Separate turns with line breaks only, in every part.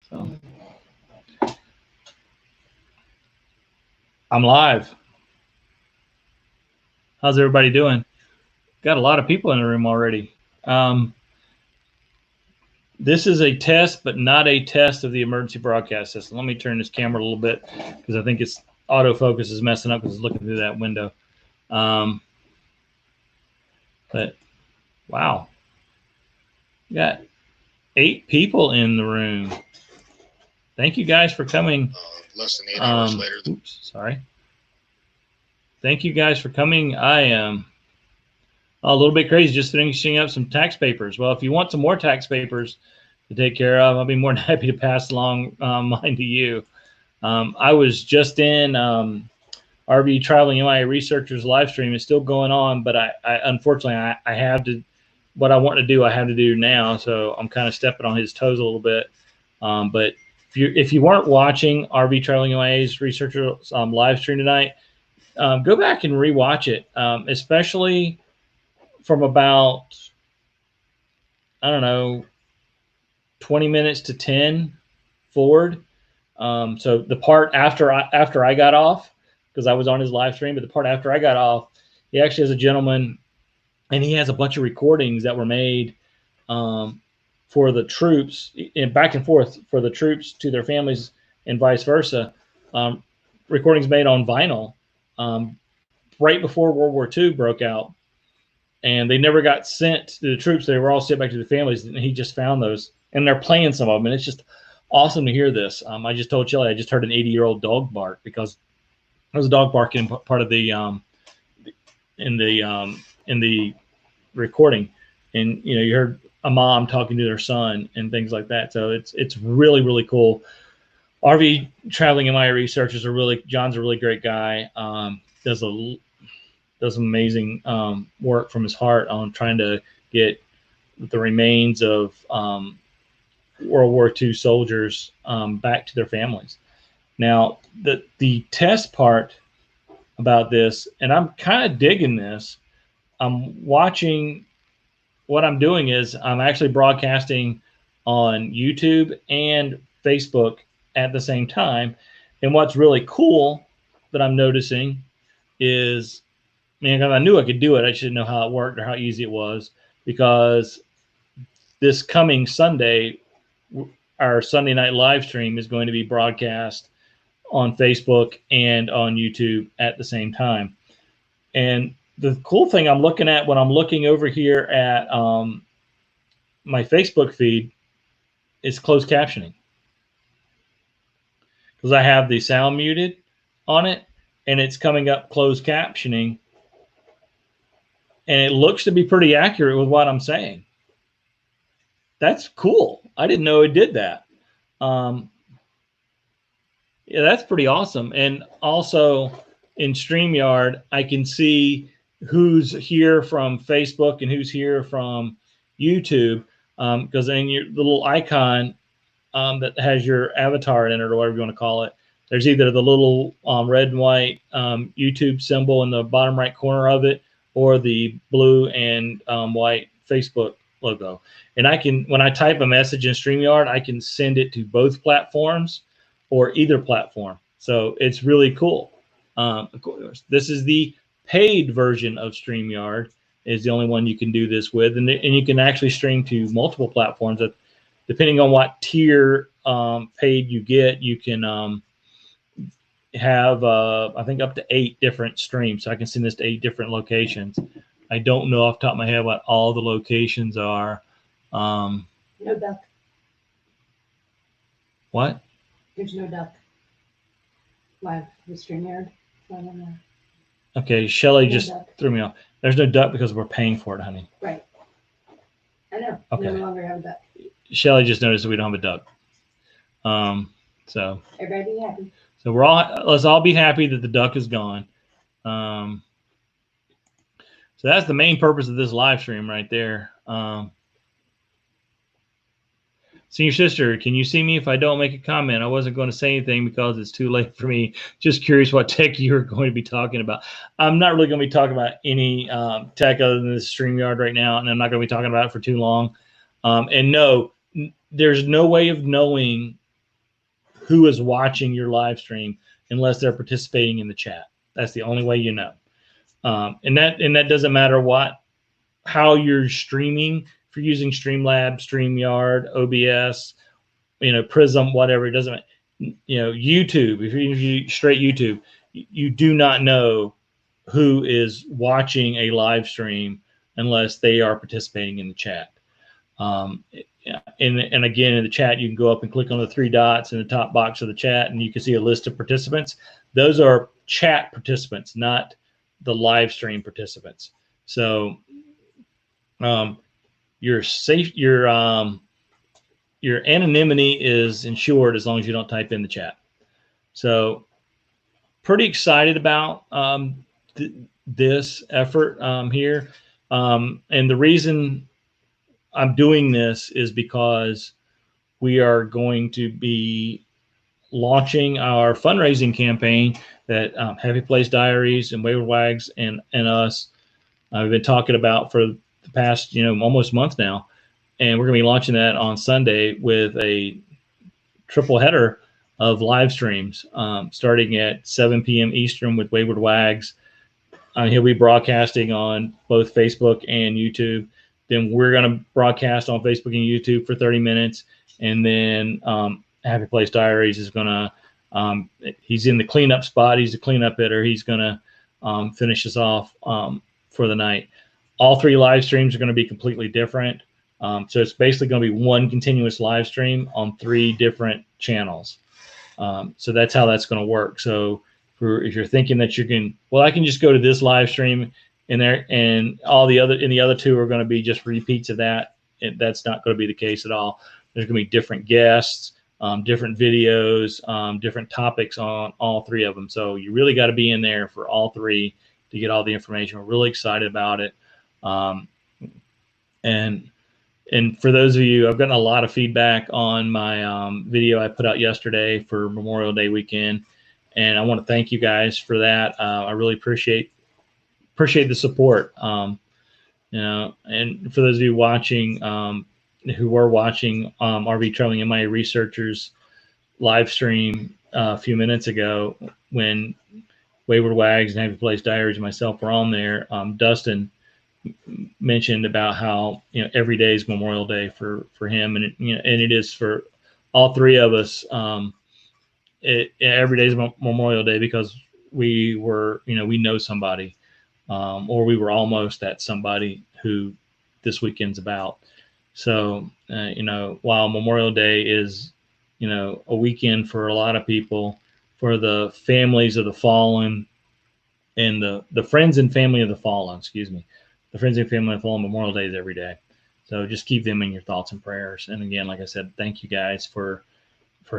So I'm live. How's everybody doing? Got a lot of people in the room already. This is a test, but not a test of the emergency broadcast system. Let me turn this camera a little bit because I think its autofocus is messing up because it's looking through that window. But wow, we got 8 people in the room. Thank you guys for coming.
Less than 8 hours later.
Oops, sorry. Thank you guys for coming. I am a little bit crazy, just finishing up some tax papers. Well, if you want some more tax papers to take care of, I'll be more than happy to pass along mine to you. I was just in RV Traveling MIA Researchers live stream. It's still going on, but I unfortunately I have to, what I want to do, I have to do now. So I'm kind of stepping on his toes a little bit. But if you weren't watching RV Traveling MIA's Researchers live stream tonight, go back and rewatch it, especially from about, I don't know, 20 minutes to 10 forward. So the part after I got off, because I was on his live stream, but the part after I got off, he actually has a gentleman, and he has a bunch of recordings that were made for the troops, and back and forth for the troops to their families and vice versa. Recordings made on vinyl right before World War II broke out. And they never got sent to the troops. They were all sent back to the families, and he just found those. And they're playing some of them, and it's just awesome to hear this. I just told Shelly I just heard an 80-year-old dog bark because there was a dog barking part of the in the recording, and you heard a mom talking to their son and things like that. So it's really, really cool. RV Traveling MIA Researchers John's a really great guy. Does some amazing work from his heart on trying to get the remains of World War II soldiers back to their families. Now, the test part about this, and I'm kind of digging this, I'm watching, what I'm doing is I'm actually broadcasting on YouTube and Facebook at the same time. And what's really cool that I'm noticing is, man, I knew I could do it. I just didn't know how it worked or how easy it was, because this coming Sunday, our Sunday night live stream is going to be broadcast on Facebook and on YouTube at the same time. And the cool thing I'm looking at when I'm looking over here at my Facebook feed is closed captioning, because I have the sound muted on it and it's coming up closed captioning. And it looks to be pretty accurate with what I'm saying. That's cool. I didn't know it did that. Yeah, that's pretty awesome. And also in StreamYard, I can see who's here from Facebook and who's here from YouTube, because in the little icon that has your avatar in it, or whatever you want to call it, there's either the little red and white YouTube symbol in the bottom right corner of it, or the blue and white Facebook logo. And I can, when I type a message in StreamYard, I can send it to both platforms or either platform. So it's really cool. Of course, this is the paid version of StreamYard, is the only one you can do this with. And you can actually stream to multiple platforms. Depending on what tier paid you get, you can have I think up to 8 different streams. So I can send this to 8 different locations. I don't know off the top of my head what all the locations are.
No duck.
What?
There's no duck. Live the StreamYard.
Okay, Shelly
No
just
duck.
threw me off. There's no duck because we're paying for it, honey.
Right. I know.
Okay.
We no longer have a duck.
Shelly just noticed that we don't have a duck. So
Everybody be happy.
So let's all be happy that the duck is gone. So that's the main purpose of this live stream right there. Senior sister, can you see me if I don't make a comment? I wasn't going to say anything because it's too late for me. Just curious what tech you're going to be talking about. I'm not really going to be talking about any tech other than this StreamYard right now, and I'm not going to be talking about it for too long. And no, there's no way of knowing who is watching your live stream unless they're participating in the chat. That's the only way you know. And that doesn't matter how you're streaming. If you're using Streamlabs, StreamYard, OBS, Prism, whatever, it doesn't, YouTube, if you straight YouTube, you do not know who is watching a live stream unless they are participating in the chat. And again, in the chat, you can go up and click on the 3 dots in the top box of the chat, and you can see a list of participants. Those are chat participants, not the live stream participants. So you're safe. Your anonymity is ensured as long as you don't type in the chat. So pretty excited about this effort here. And the reason I'm doing this is because we are going to be launching our fundraising campaign that Happy Place Diaries and Wayward Wags and us I've been talking about for the past almost month now. And we're going to be launching that on Sunday with a triple header of live streams starting at 7 p.m. Eastern with Wayward Wags. He'll be broadcasting on both Facebook and YouTube. Then we're going to broadcast on Facebook and YouTube for 30 minutes. And then Happy Place Diaries is going to, he's in the cleanup spot. He's the cleanup hitter. He's going to finish us off for the night. All 3 live streams are going to be completely different. So it's basically going to be one continuous live stream on 3 different channels. So that's how that's going to work. So if you're thinking that you can, well, I can just go to this live stream in there, and the other 2 are going to be just repeats of that. That's not going to be the case at all. There's going to be different guests, different videos, different topics on all 3 of them. So you really got to be in there for all 3 to get all the information. We're really excited about it. And for those of you, I've gotten a lot of feedback on my video I put out yesterday for Memorial Day weekend, and I want to thank you guys for that. I really appreciate the support. And for those of you watching, who were watching RV Traveling MIA Researchers live stream a few minutes ago when Wayward Wags and Happy Place Diaries and myself were on there, Dustin mentioned about how every day is Memorial Day for him, and it is for all 3 of us. Every day is Memorial Day because we were we know somebody, or we were almost at somebody who this weekend's about. So while Memorial Day is a weekend for a lot of people, for the families of the fallen and the friends and family of the fallen, the friends and family of the fallen, Memorial Day is every day. So just keep them in your thoughts and prayers. And again, like I said, thank you guys for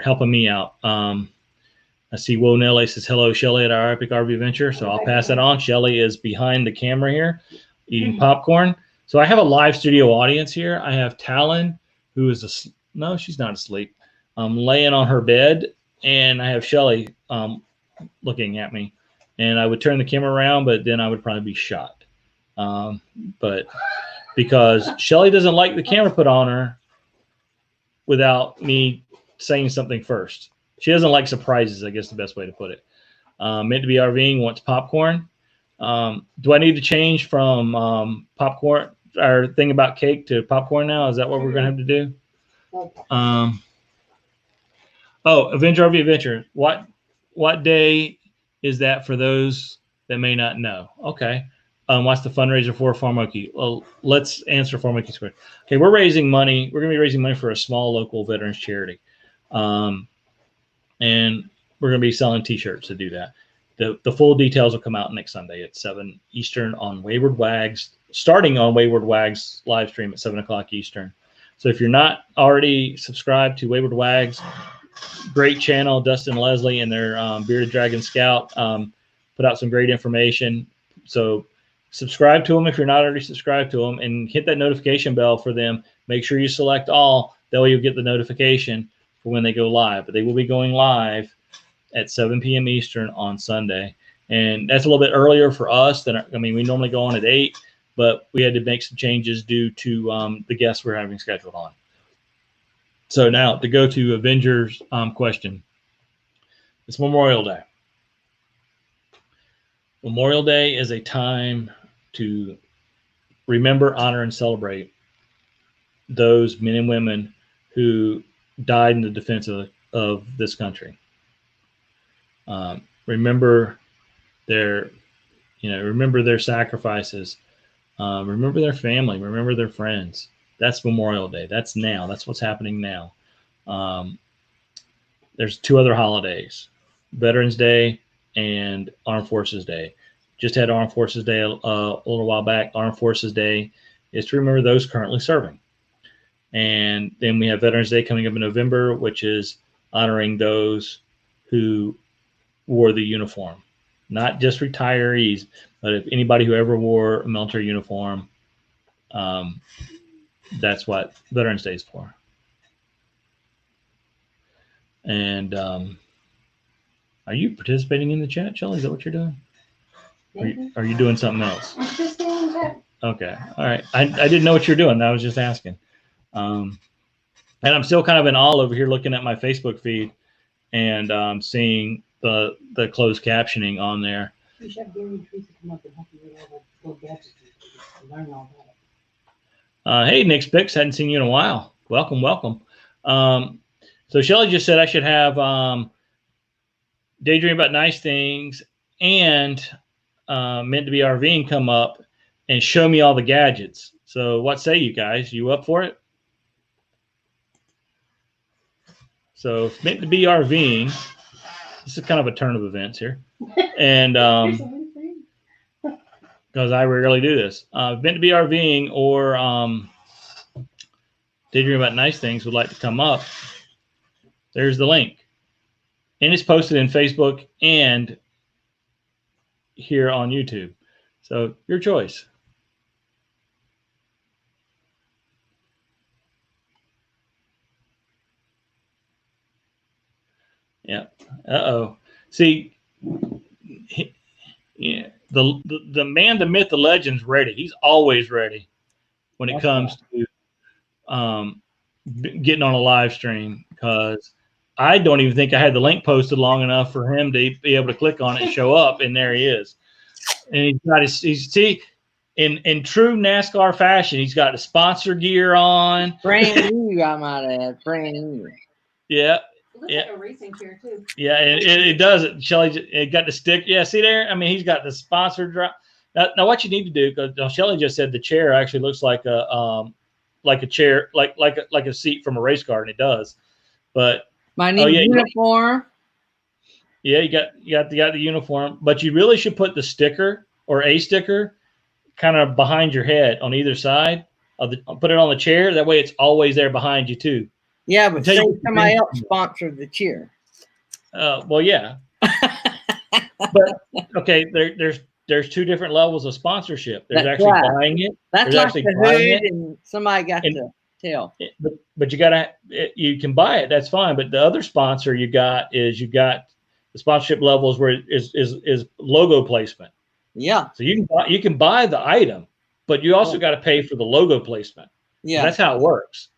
helping me out. I see Wo Nelly says, hello, Shelly at our Epic RV Adventure. So I'll pass that on. Shelly is behind the camera here eating popcorn. So I have a live studio audience here. I have Talon, who is no, she's not asleep, laying on her bed. And I have Shelly looking at me. And I would turn the camera around, but then I would probably be shot. But because Shelly doesn't like the camera put on her without me saying something first. She doesn't like surprises, I guess the best way to put it. Meant to be RVing, wants popcorn. Do I need to change from popcorn, our thing about cake, to popcorn now? Is that what we're going to have to do? Oh, Avenger RV Adventure. What day is that for those that may not know? Okay. What's the fundraiser for Farmoki? Well, let's answer Farmoki's question. Okay, we're raising money. We're going to be raising money for a small local veterans charity. And we're going to be selling T-shirts to do that. The full details will come out next Sunday at 7 Eastern on Wayward Wags, starting on Wayward Wags live stream at 7 o'clock Eastern. So if you're not already subscribed to Wayward Wags, great channel, Dustin and Leslie and their Bearded Dragon Scout put out some great information. So subscribe to them if you're not already subscribed to them, and hit that notification bell for them. Make sure you select all. That way you'll get the notification for when they go live. But they will be going live at 7 p.m. Eastern on Sunday. And that's a little bit earlier for us than, we normally go on at 8, but we had to make some changes due to the guests we're having scheduled on. So now to go to Avengers question. It's Memorial Day. Memorial Day is a time to remember, honor, and celebrate those men and women who died in the defense of this country. Remember their sacrifices. Remember their family. Remember their friends. That's Memorial Day. That's now. That's what's happening now. There's 2 other holidays, Veterans Day and Armed Forces Day. Just had Armed Forces Day a little while back. Armed Forces Day is to remember those currently serving. And then we have Veterans Day coming up in November, which is honoring those who wore the uniform. Not just retirees, but if anybody who ever wore a military uniform, that's what Veterans Day is for. And are you participating in the chat, Shelley? Is that what you're doing? Are you doing something else?
I'm just doing that.
Okay. All right. I didn't know what you're doing. I was just asking. And I'm still kind of in awe over here looking at my Facebook feed and seeing the closed captioning on there.
You should have Gary and Teresa come up and help you with all the little gadgets and learn all that.
Hey, Nick's Picks. Hadn't seen you in a while. Welcome, welcome. So Shelley just said I should have Daydream About Nice Things and Meant to Be RVing come up and show me all the gadgets. So what say you guys? You up for it? So Meant to Be RVing. This is kind of a turn of events here. And because I rarely do this. Meant to Be RVing or Daydream About Nice Things would like to come up. There's the link. And it's posted in Facebook and here on YouTube. So your choice. Yeah. Uh-oh. See, yeah, the man, the myth, the legend's ready. He's always ready when it comes to getting on a live stream, because I don't even think I had the link posted long enough for him to be able to click on it and show up, and there he is. And he's got see, in true NASCAR fashion, he's got the sponsor gear on.
Brand new, I might add. Brand new.
Yeah.
It looks like a racing chair too.
Yeah, and it does. Shelley, it got the stick. Yeah, see there? I mean, he's got the sponsor drop. Now what you need to do, because Shelley just said the chair actually looks like a chair, like a seat from a race car, and it does. But
my new uniform.
Yeah, you got the uniform, but you really should put the sticker or a sticker kind of behind your head on either side of put it on the chair. That way, it's always there behind you too.
Yeah, but say somebody else sponsored the cheer.
Well, yeah. But okay, there's 2 different levels of sponsorship. There's
That's
actually
right.
Buying it.
That's
there's
like
actually
the hood, and somebody got to tell.
But you can buy it. That's fine. But the other sponsor you got the sponsorship levels where it is logo placement.
Yeah.
So you can buy the item, but you also got to pay for the logo placement.
Yeah.
That's how it works.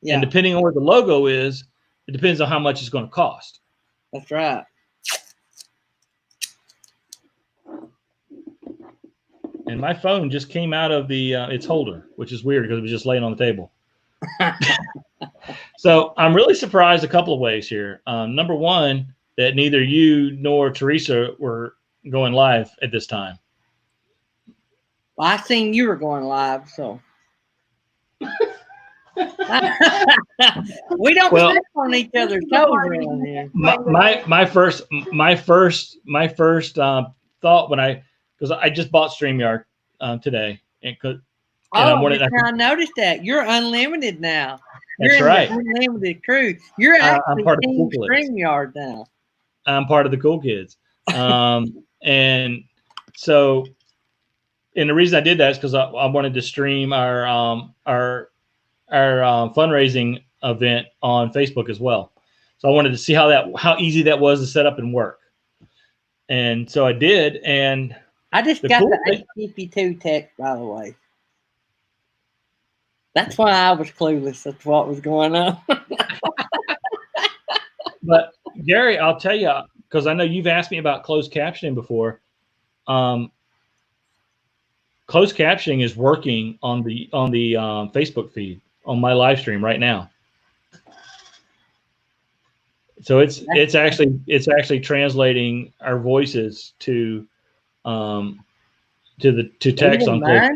Yeah.
And depending on where the logo is, it depends on how much it's going to cost.
That's right.
And my phone just came out of its holder, which is weird because it was just laying on the table. So I'm really surprised a couple of ways here. Number one, that neither you nor Teresa were going live at this time.
Well, I seen you were going live, so. We don't step on each other's toes around here.
My first thought because I just bought StreamYard today,
I noticed that you're unlimited now. You're in
right.
The unlimited crew. You're actually
part of
Team
the cool
StreamYard now.
I'm part of the cool kids, and so, and the reason I did that is because I wanted to stream our fundraising event on Facebook as well. So I wanted to see how easy that was to set up and work. And so I did. And
I just got the HTTP2 text, by the way. That's why I was clueless as to what was going on.
But Gary, I'll tell you, because I know you've asked me about closed captioning before. Closed captioning is working on the Facebook feed on my live stream right now. So it's actually translating our voices to text on closed captioning.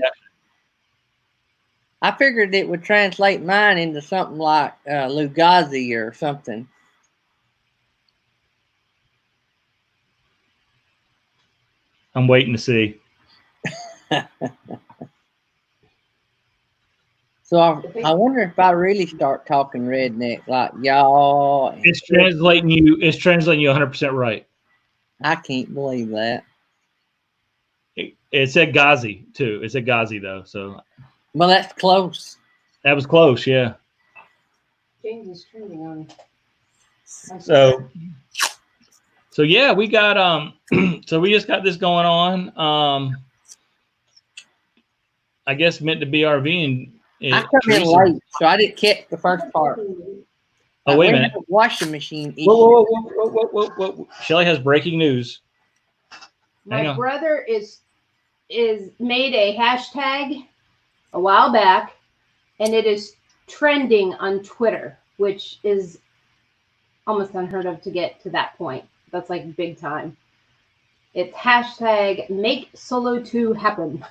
I figured it would translate mine into something like Lugazi or something.
I'm waiting to see.
So I wonder if I really start talking redneck like y'all.
It's translating you 100% right.
I can't believe that.
It said Ghazi too. It said Ghazi though. So.
Well, that's close.
That was close, yeah.
James is trending on.
So yeah, we got so we just got this going on. I guess meant to be RV and
I come in late, so I didn't catch the first part.
Oh, wait a minute.
Washing machine.
Whoa. Shelly has breaking news.
My brother is made a hashtag a while back, and it is trending on Twitter, which is almost unheard of to get to that point. That's like big time. It's hashtag make Solo 2 happen.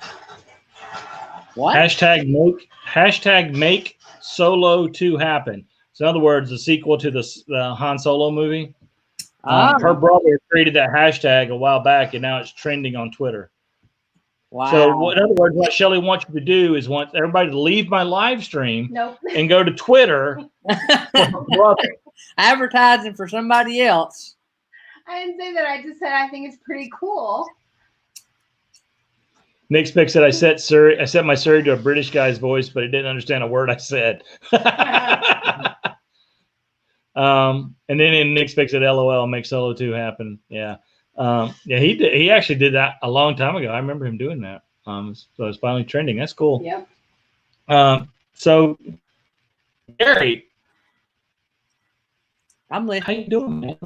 What?
Hashtag make Solo 2 happen. So in other words, the sequel to the Han Solo movie. Her brother created that hashtag a while back, and now it's trending on Twitter.
Wow.
So in other words, what Shelly wants you to do is want everybody to leave my live stream and go to Twitter for her brother.
Advertising for somebody else.
I didn't say that. I just said I think it's pretty cool.
Nick Spick said I set my Surrey to a British guy's voice, but he didn't understand a word I said. And then Nick Spick said, "LOL, make Solo 2 happen." Yeah. He actually did that a long time ago. I remember him doing that. So it's finally trending. That's cool.
Yep.
So Gary,
I'm listening.
how you doing, man?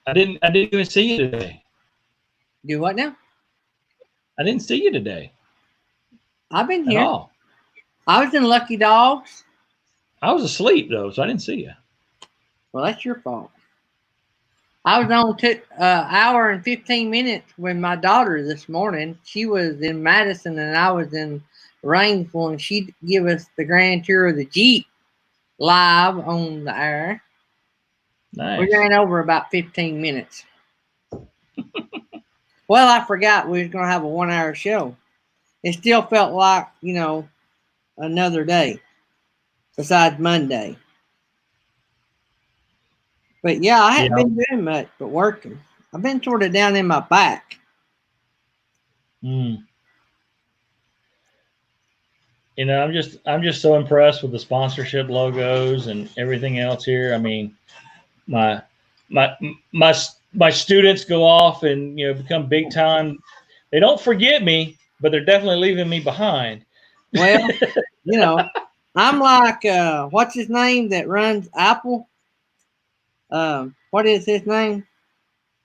I didn't even see you today.
Do what now?
I didn't see you today.
I've been here.
At all.
I was in Lucky Dogs.
I was asleep though, so I didn't see you.
Well, that's your fault. I was on hour and 15 minutes with my daughter this morning. She was in Madison and I was in Rainsville, and she'd give us the grand tour of the Jeep live on the air.
Nice.
We ran over about 15 minutes. Well, I forgot we was going to have a 1-hour show. It still felt like, another day besides Monday. But yeah, I haven't been doing much but working. I've been sort of down in my back.
I'm just so impressed with the sponsorship logos and everything else here. I mean, my students go off and become big time. They don't forget me, but they're definitely leaving me behind.
Well, I'm like what's his name that runs Apple? What is his name?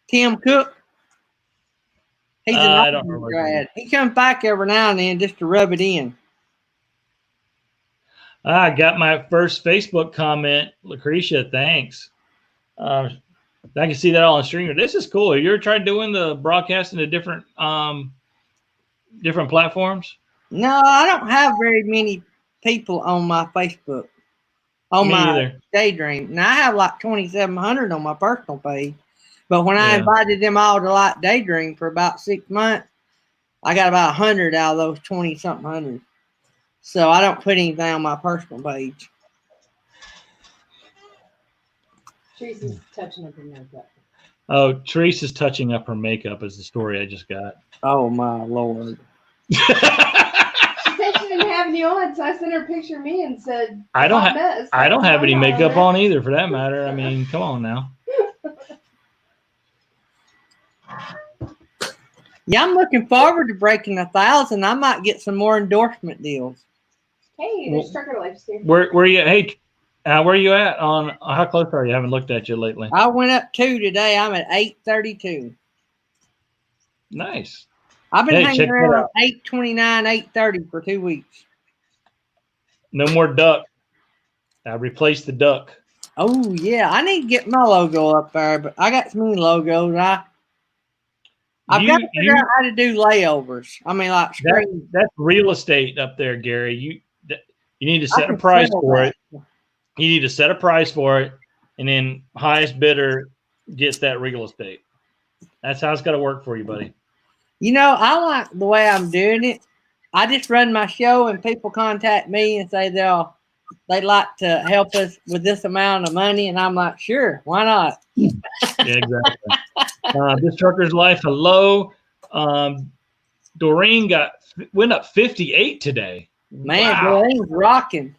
Tim Cook. He's an Auburn grad. He comes back every now and then just to rub it in.
I got my first Facebook comment, Lucretia. Thanks. I can see that all on streamer. This is cool. You ever tried doing the broadcasting to different platforms?
No, I don't have very many people on my Facebook. On my Daydream. Now I have like 2,700 on my personal page. But when I invited them all to like Daydream for about 6 months, I got about 100 out of those 20-something hundred. So I don't put anything on my personal page.
Teresa's touching up her makeup.
Oh, Teresa's touching up her makeup is the story I just got.
Oh my Lord.
She said she didn't have any on, so I sent her a picture of me and said,
I don't have any makeup on either, for that matter. I mean, come on now.
Yeah, I'm looking forward to breaking 1,000. I might get some more endorsement deals.
Hey, there's Trucker Life here.
Where you? Hey, Where are you at on how close are you? I haven't looked at you lately.
I went up 2 today. I'm at 832.
Nice.
I've been hanging around 829, 830 for 2 weeks.
No more duck. I replaced the duck.
Oh yeah, I need to get my logo up there, but I got so many logos. I've got to figure out how to do layovers. I mean, like
that's real estate up there, Gary. You need to set a price for it. You need to set a price for it, and then highest bidder gets that real estate. That's how it's got to work for you, buddy.
You know, I like the way I'm doing it. I just run my show, and people contact me and say they'd like to help us with this amount of money, and I'm like, sure, why not?
Yeah, exactly. This trucker's life. Hello, Doreen went up 58 today.
Man, wow. Doreen's rocking.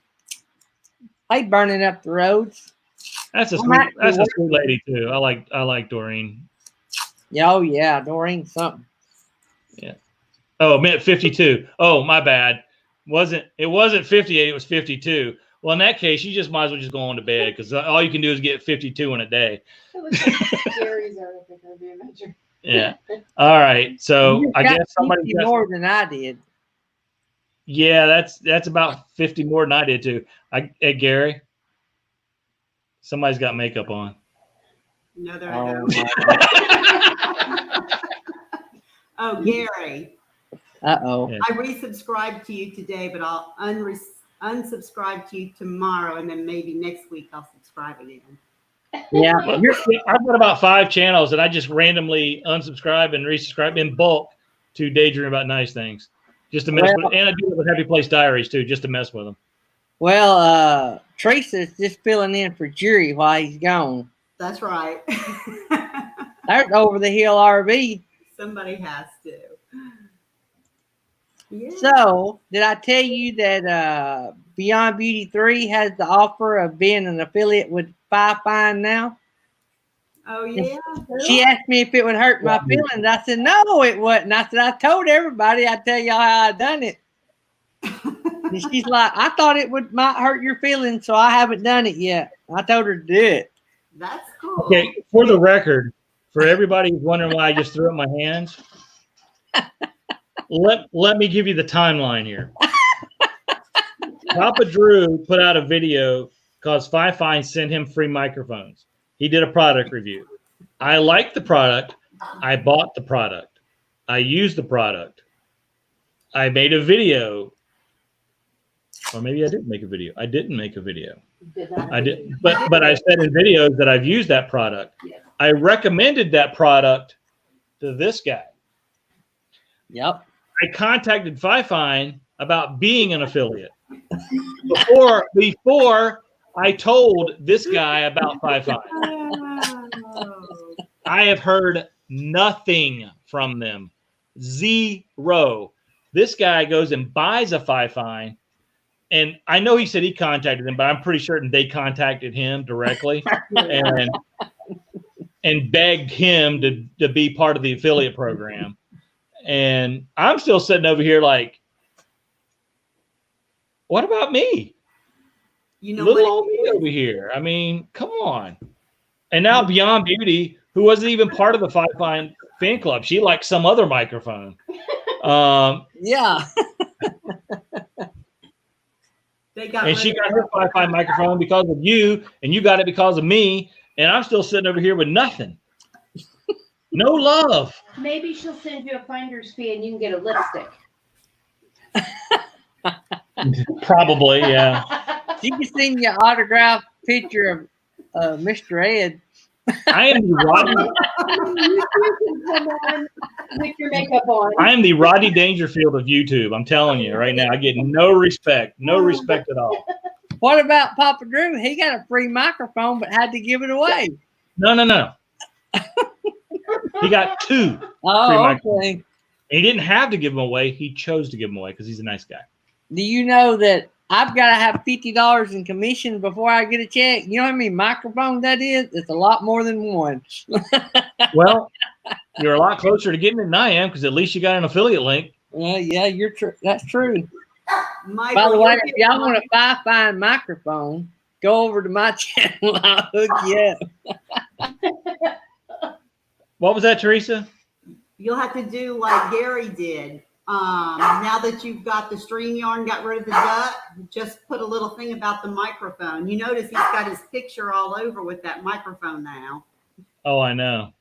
Hey, burning up the roads.
That's a sweet lady too. I like Doreen.
Oh yeah, Doreen's something.
Yeah. Oh, man, 52. Oh, my bad. It wasn't 58. It was 52. Well, in that case, you just might as well just go on to bed because all you can do is get 52 in a day.
It looks like Gary's article going to be a measure.
Yeah. All right. So I guess somebody
more than I did.
Yeah, that's about 50 more than I did too. Hey, Gary, somebody's got makeup on.
No, there I go. Oh, Gary.
Uh-oh.
Yeah. I resubscribed to you today, but I'll unsubscribe to you tomorrow, and then maybe next week I'll subscribe again.
Yeah.
I've got about 5 channels, and I just randomly unsubscribe and resubscribe in bulk to Daydream About Nice Things. Just to mess with, and I do it with Happy Place Diaries too, just to mess with them.
Well, Teresa's just filling in for Jerry while he's gone.
That's right.
There's Over the Hill RV.
Somebody has to. Yeah.
So, did I tell you that Beyond Beauty 3 has the offer of being an affiliate with Fi-Fine now?
Oh, yeah.
She asked me if it would hurt my feelings. I said, no, it wouldn't. I said, I told everybody I'd tell y'all how I done it. And she's like, I thought it might hurt your feelings, so I haven't done it yet. I told her to do it.
That's cool.
Okay, for the record, for everybody who's wondering why I just threw up my hands, let me give you the timeline here. Papa Drew put out a video because Fi-Fine sent him free microphones. He did a product review. I liked the product. I bought the product. I used the product. I made a video. Or maybe I didn't make a video. I didn't make a video. I did, but I said in videos that I've used that product. Yeah. I recommended that product to this guy.
Yep.
I contacted Fi-Fine about being an affiliate before I told this guy about Fi-Fine. I have heard nothing from them. Zero. This guy goes and buys a Fi-Fine. And I know he said he contacted them, but I'm pretty certain they contacted him directly and begged him to be part of the affiliate program. And I'm still sitting over here like, what about me?
You know,
little old me over here. I mean, come on. And now Beyond Beauty, who wasn't even part of the Fi-Fine fan club, she liked some other microphone.
Yeah.
And she got her Fi-Fine microphone because of you, and you got it because of me, and I'm still sitting over here with nothing. No love.
Maybe she'll send you a finder's fee and you can get a lipstick.
Probably, yeah.
She can send you an autographed picture of Mr. Ed.
I am the
with your makeup on.
I am the Rodney Dangerfield of YouTube. I'm telling you right now, I get no respect at all.
What about Papa Drew? He got a free microphone, but had to give it away.
No. He got 2 free microphones. Okay. He didn't have to give them away. He chose to give them away because he's a nice guy.
Do you know that I've got to have $50 in commission before I get a check? You know how many microphones that is? It's a lot more than one.
Well, you're a lot closer to getting it than I am because at least you got an affiliate link.
Yeah, you're true. That's true. By the way, if y'all want a Fi-Fine microphone, Go over to my channel. I'll hook you up.
What was that, Teresa?
You'll have to do like Gary did. Now that you've got the StreamYard and got rid of the duck, just put a little thing about the microphone. You notice he's got his picture all over with that microphone now.
Oh, I know.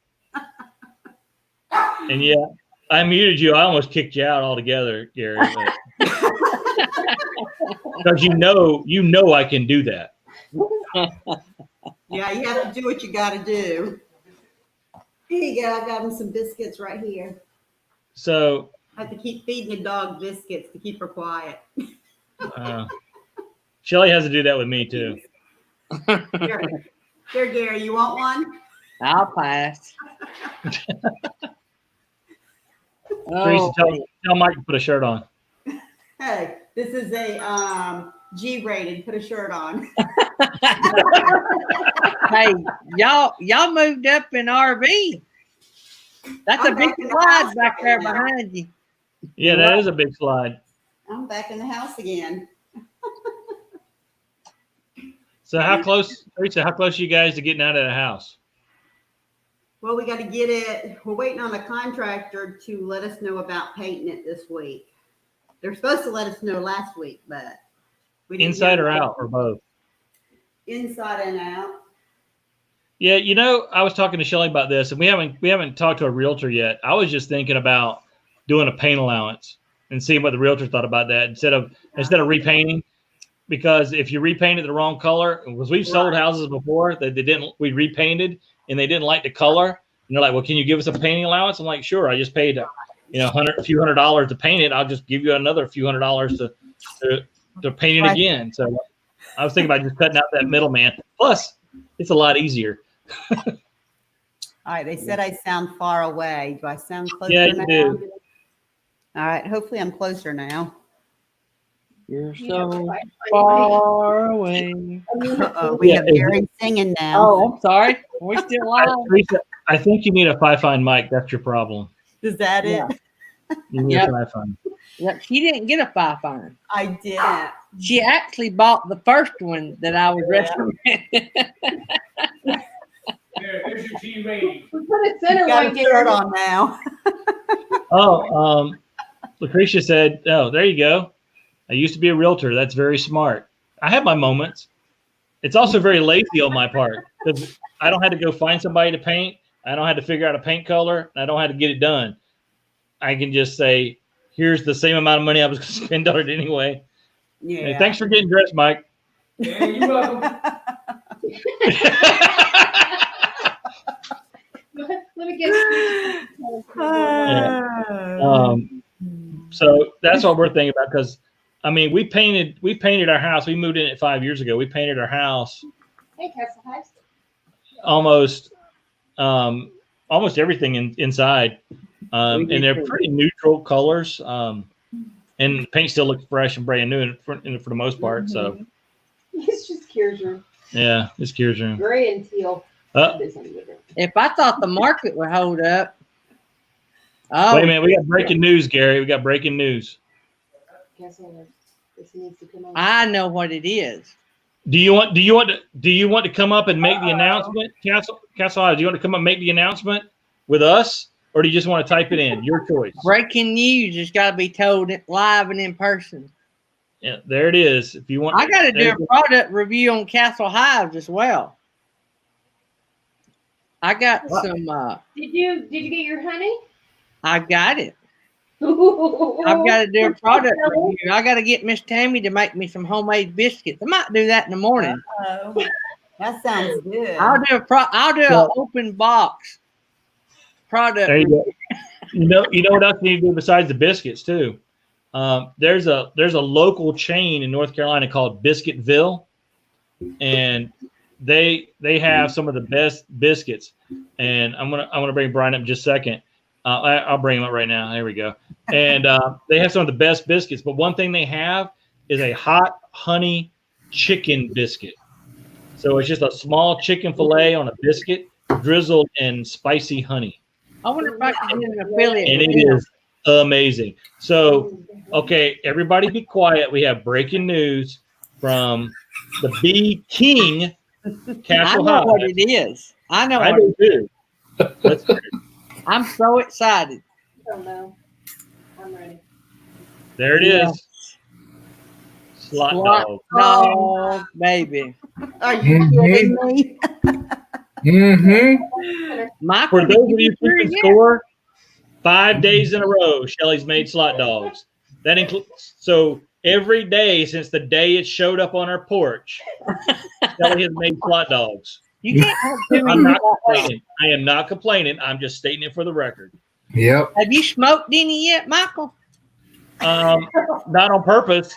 And yeah, I muted you. I almost kicked you out altogether, Gary. Because you know I can do that.
Yeah, you have to do what you got to do. Here you go. I got him some biscuits right here.
So
I have to keep feeding the dog biscuits to keep her quiet.
Shelly has to do that with me too.
Here, Gary, you want one?
I'll pass.
Teresa, tell Mike to put a shirt on.
Hey, this is a G-rated. Put a shirt on.
Hey, y'all moved up in RV. That's a big slide back there behind you.
Yeah, that is a big slide.
I'm back in the house again.
So how close, Teresa, how close are you guys to getting out of the house?
Well, we got to get it. We're waiting on a contractor to let us know about painting it this week. They're supposed to let us know last week, but we didn't
Inside
hear
or
back.
out or both?
Inside and out.
Yeah, I was talking to Shelly about this, and we haven't talked to a realtor yet. I was just thinking about doing a paint allowance and seeing what the realtor thought about that instead of repainting. Because if you repainted the wrong color, because we've sold houses before that we repainted and they didn't like the color, and they're like, "Well, can you give us a painting allowance?" I'm like, "Sure." I just paid a few $100 to paint it. I'll just give you another few $100 to paint it again. So I was thinking about just cutting out that middleman. Plus, it's a lot easier.
All right. They said I sound far away. Do I sound closer
Yeah,
now?
you do.
All right. Hopefully I'm closer now.
You're so far away.
We have Gary singing now.
Oh, I'm sorry. We're still live.
Teresa, I think you need a 5-fine mic. That's your problem.
Is that
Yeah.
it?
You need a 5-fine.
Yep, she didn't get a 5-fine.
I didn't.
She actually bought the first one that I was recommending.
There's your G rating.
We put a center
Got
one
a shirt on now.
Oh, Lucretia said, "Oh, there you go. I used to be a realtor. That's very smart. I have my moments. It's also very lazy on my part because I don't have to go find somebody to paint. I don't have to figure out a paint color. I don't have to get it done. I can just say, here's the same amount of money I was going to spend on it anyway.
Yeah.
And thanks for getting dressed, Mike."
Yeah, you're welcome.
Let me get.
So that's what we're thinking about because, I mean, we painted our house. We moved in it 5 years ago. We painted our house
Hey, Castle Heights.
almost everything inside, and they're pretty neutral colors. And the paint still looks fresh and brand new for the most part. So
It's just Kier's room.
yeah, it's Kier's room.
Gray and teal.
If I thought the market would hold up. Oh,
Wait a minute, we got breaking news, Gary. We got breaking news.
Castle, this needs to come on.
I know what it is.
Do you want to come up and make the announcement, Castle? Do you want to come up and make the announcement with us, or do you just want to type it in? Your choice.
Breaking news has got to be told live and in person.
Yeah, there it is. If you want,
I got to do a product review on Castle Hives as well. I got some.
Did you get your honey?
I got it. I've got to do a product review. I got to get Miss Tammy to make me some homemade biscuits. I might do that in the morning.
Oh, that sounds good.
I'll do an open box product.
There you go. You know what else you need to do besides the biscuits too? There's a local chain in North Carolina called Biscuitville, and they have some of the best biscuits. And I'm gonna bring Brian up in just a second. I'll bring him up right now. There we go. And they have some of the best biscuits. But one thing they have is a hot honey chicken biscuit. So it's just a small chicken fillet on a biscuit drizzled in spicy honey.
I wonder if I can get an affiliate.
And it is amazing. So, okay, everybody be quiet. We have breaking news. from the Bee King Castle
I know what
Hive.
it is. I know.
I do too. Let's hear it.
I'm so excited.
I don't know. I'm ready.
There it is. Slot dog.
Dog, baby.
Are you kidding me?
Michael,
For those of you keeping score, 5 days in a row, Shelly's made slot dogs. That includes every day since the day it showed up on our porch, Shelly has made slot dogs.
You can't have too many.
I'm not complaining. I am not complaining. I'm just stating it for the record.
Yep.
Have you smoked any yet, Michael?
Not on purpose.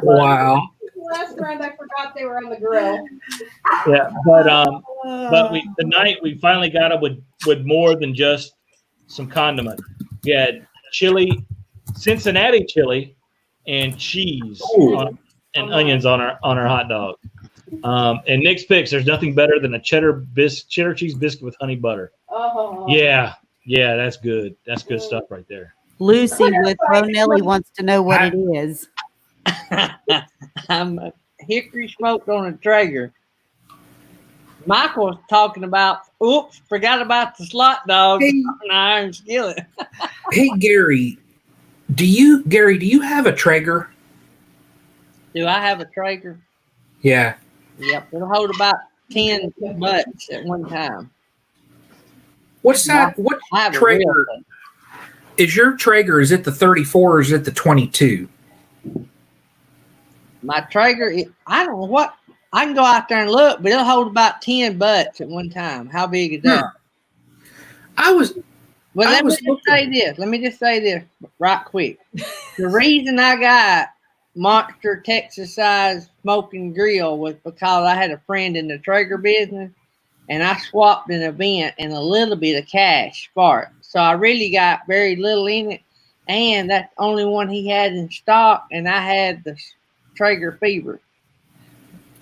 Wow.
Last round, I forgot they were on the grill.
Yeah, but the night we finally got it with more than just some condiment. We had chili, Cincinnati chili, and cheese and onions on our hot dog. And Nick's picks. There's nothing better than a cheddar cheese biscuit with honey butter.
Oh.
Yeah, that's good. That's good stuff right there.
Lucy with Ronelli wants to know what it is.
I'm a hickory smoked on a Traeger. Michael was talking about, oops, forgot about the slot dog on an iron skillet.
Hey, Gary, do you have a Traeger?
Do I have a Traeger?
Yeah.
Yep, it'll hold about 10 butts at one time.
What's that? What
I have a
Traeger
real thing.
is your Traeger? Is it the 34 or is it the 22?
My Traeger, I don't know what. I can go out there and look, but it'll hold about 10 butts at one time. How big is that? Well, let me just say this right quick. The reason I got Monster Texas size smoking grill was because I had a friend in the Traeger business, and I swapped an event and a little bit of cash for it. So I really got very little in it, and that's the only one he had in stock, and I had the Traeger Fever.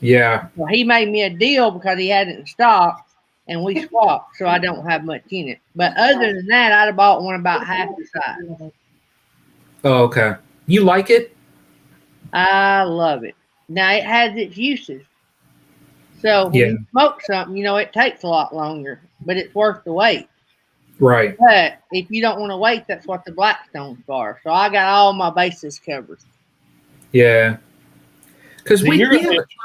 Yeah.
Well, he made me a deal because he had it in stock, and we swapped, so I don't have much in it. But other than that, I'd have bought one about half the size.
Oh, okay. You like it?
I love it. Now, it has its uses. So when you smoke something, it takes a lot longer, but it's worth the wait.
Right.
But if you don't want to wait, that's what the Blackstone's for. So I got all my bases covered.
Yeah. Because
you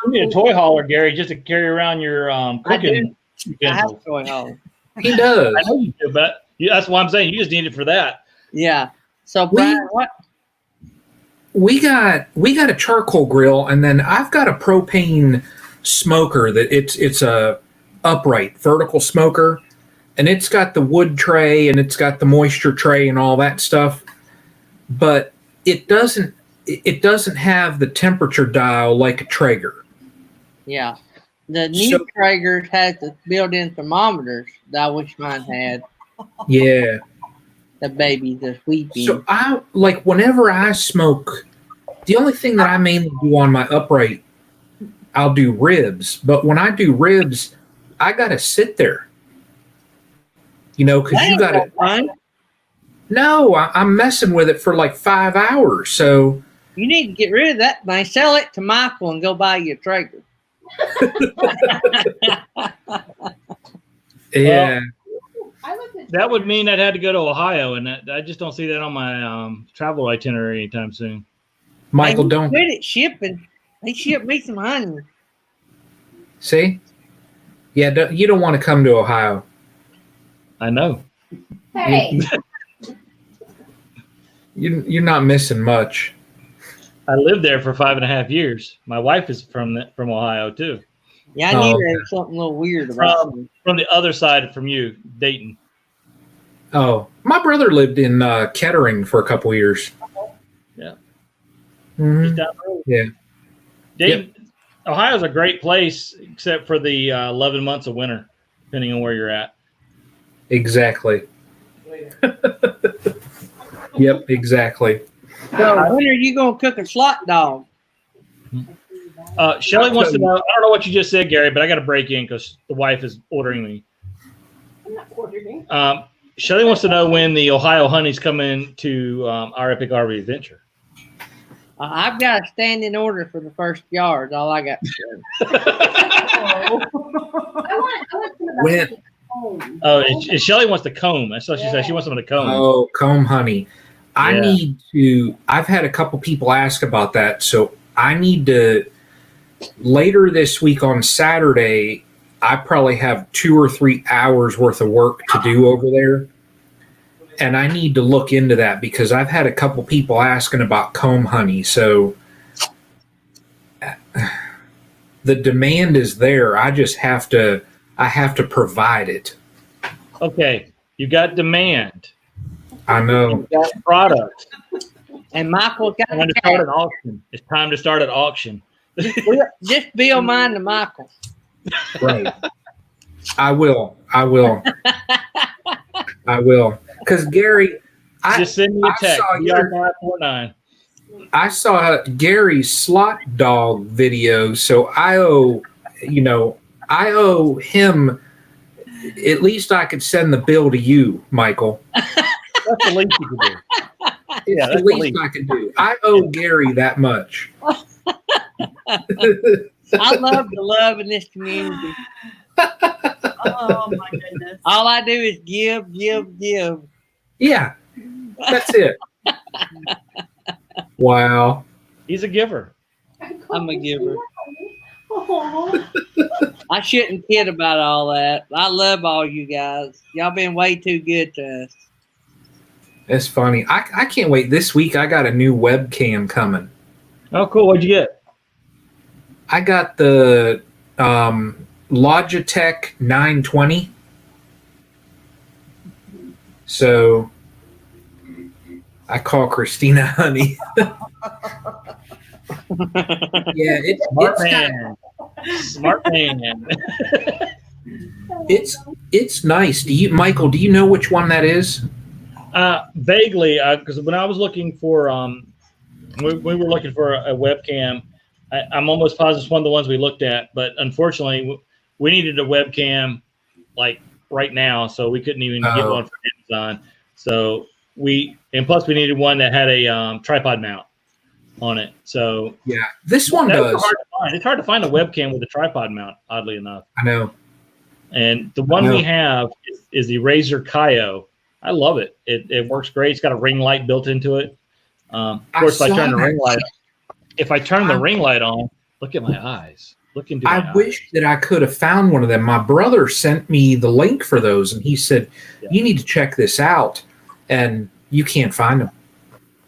need a toy hauler, Gary, just to carry around your cooking.
I have a toy hauler.
He does.
I know you do, but that's why I'm saying you just need it for that.
Yeah. So Brian, what?
We got a charcoal grill, and then I've got a propane smoker that it's a upright vertical smoker, and it's got the wood tray and it's got the moisture tray and all that stuff, but it doesn't have the temperature dial like a Traeger.
Yeah. The new Traegers has the built-in thermometers that I wish mine had.
Yeah.
The babies are weeping.
So whenever I smoke, the only thing that I mainly do on my upright, I'll do ribs. But when I do ribs, I gotta sit there. Because you gotta. No, I'm messing with it for like 5 hours. So
you need to get rid of that thing. Sell it to Michael and go buy you a Traeger.
Yeah.
That would mean I'd had to go to Ohio, and I just don't see that on my travel itinerary anytime soon.
Michael, don't.
Good at shipping. They shipped me some honey.
See? Yeah, you don't want to come to Ohio.
I know.
Hey.
You're not missing much.
I lived there for 5.5 years. My wife is from Ohio too.
Yeah, I knew there was something a little weird about it.
From the other side from you, Dayton.
Oh, my brother lived in Kettering for a couple years.
Yeah.
Mm-hmm.
Just down the road.
Yeah.
Dayton, Ohio's a great place except for the 11 months of winter, depending on where you're at.
Exactly. Yep, exactly.
So when are you going to cook a slot dog?
Shelly wants to know, I don't know what you just said, Gary, but I got to break in because the wife is ordering me.
I'm not ordering.
Shelly wants to know when the Ohio honeys come in to our Epic RV Adventure.
I've got a standing order for the first yard. All I got.
I want some of
When-
the home.
Oh, Shelly wants the comb. That's what she said. She wants some of the comb.
Oh, comb honey. I
Yeah.
need to. I've had a couple people ask about that, so I need to. Later this week on Saturday, I probably have 2 or 3 hours worth of work to do over there, and I need to look into that because I've had a couple people asking about comb honey. So the demand is there. I just have to. I have to provide it.
Okay, you got demand.
I know.
You got product.
And Michael got
Time to start an auction. It's time to start an auction.
just bill mine to Michael.
Right. I will. I will. I will. Because Gary,
Just send me a
I
text.
saw your-
BR549.
I saw Gary's slot dog video, so I owe him. At least I could send the bill to you, Michael.
That's the least you can do.
It's
that's
the
the
least
least.
I can do. I owe Gary that much.
I love the love in this community.
Oh my goodness.
All I do is give, give, give.
Yeah, that's it. Wow.
He's a giver.
I'm a giver.
Oh.
I shouldn't kid about all that. I love all you guys. Y'all been way too good to us.
It's funny. I can't wait. This week I got a new webcam coming.
Oh, cool. What'd you get?
I got the Logitech 920. So I call Christina honey. Yeah,
Smart man. Smart man.
it's nice. Michael, do you know which one that is?
Vaguely, because when I was looking for, we were looking for a webcam. I'm almost positive it's one of the ones we looked at, but unfortunately, we needed a webcam like right now, so we couldn't even get one from Amazon. So plus we needed one that had a tripod mount on it. So
yeah, this one does.
Hard to find. It's hard to find a webcam with a tripod mount, oddly enough.
I know.
And the one we have is the Razer Kaio. I love it. It works great. It's got a ring light built into it. Of course, if I turn the ring light, the ring light on, look at my eyes. Look into my eyes.
I wish that I could have found one of them. My brother sent me the link for those, and he said, "You need to check this out," and you can't find them.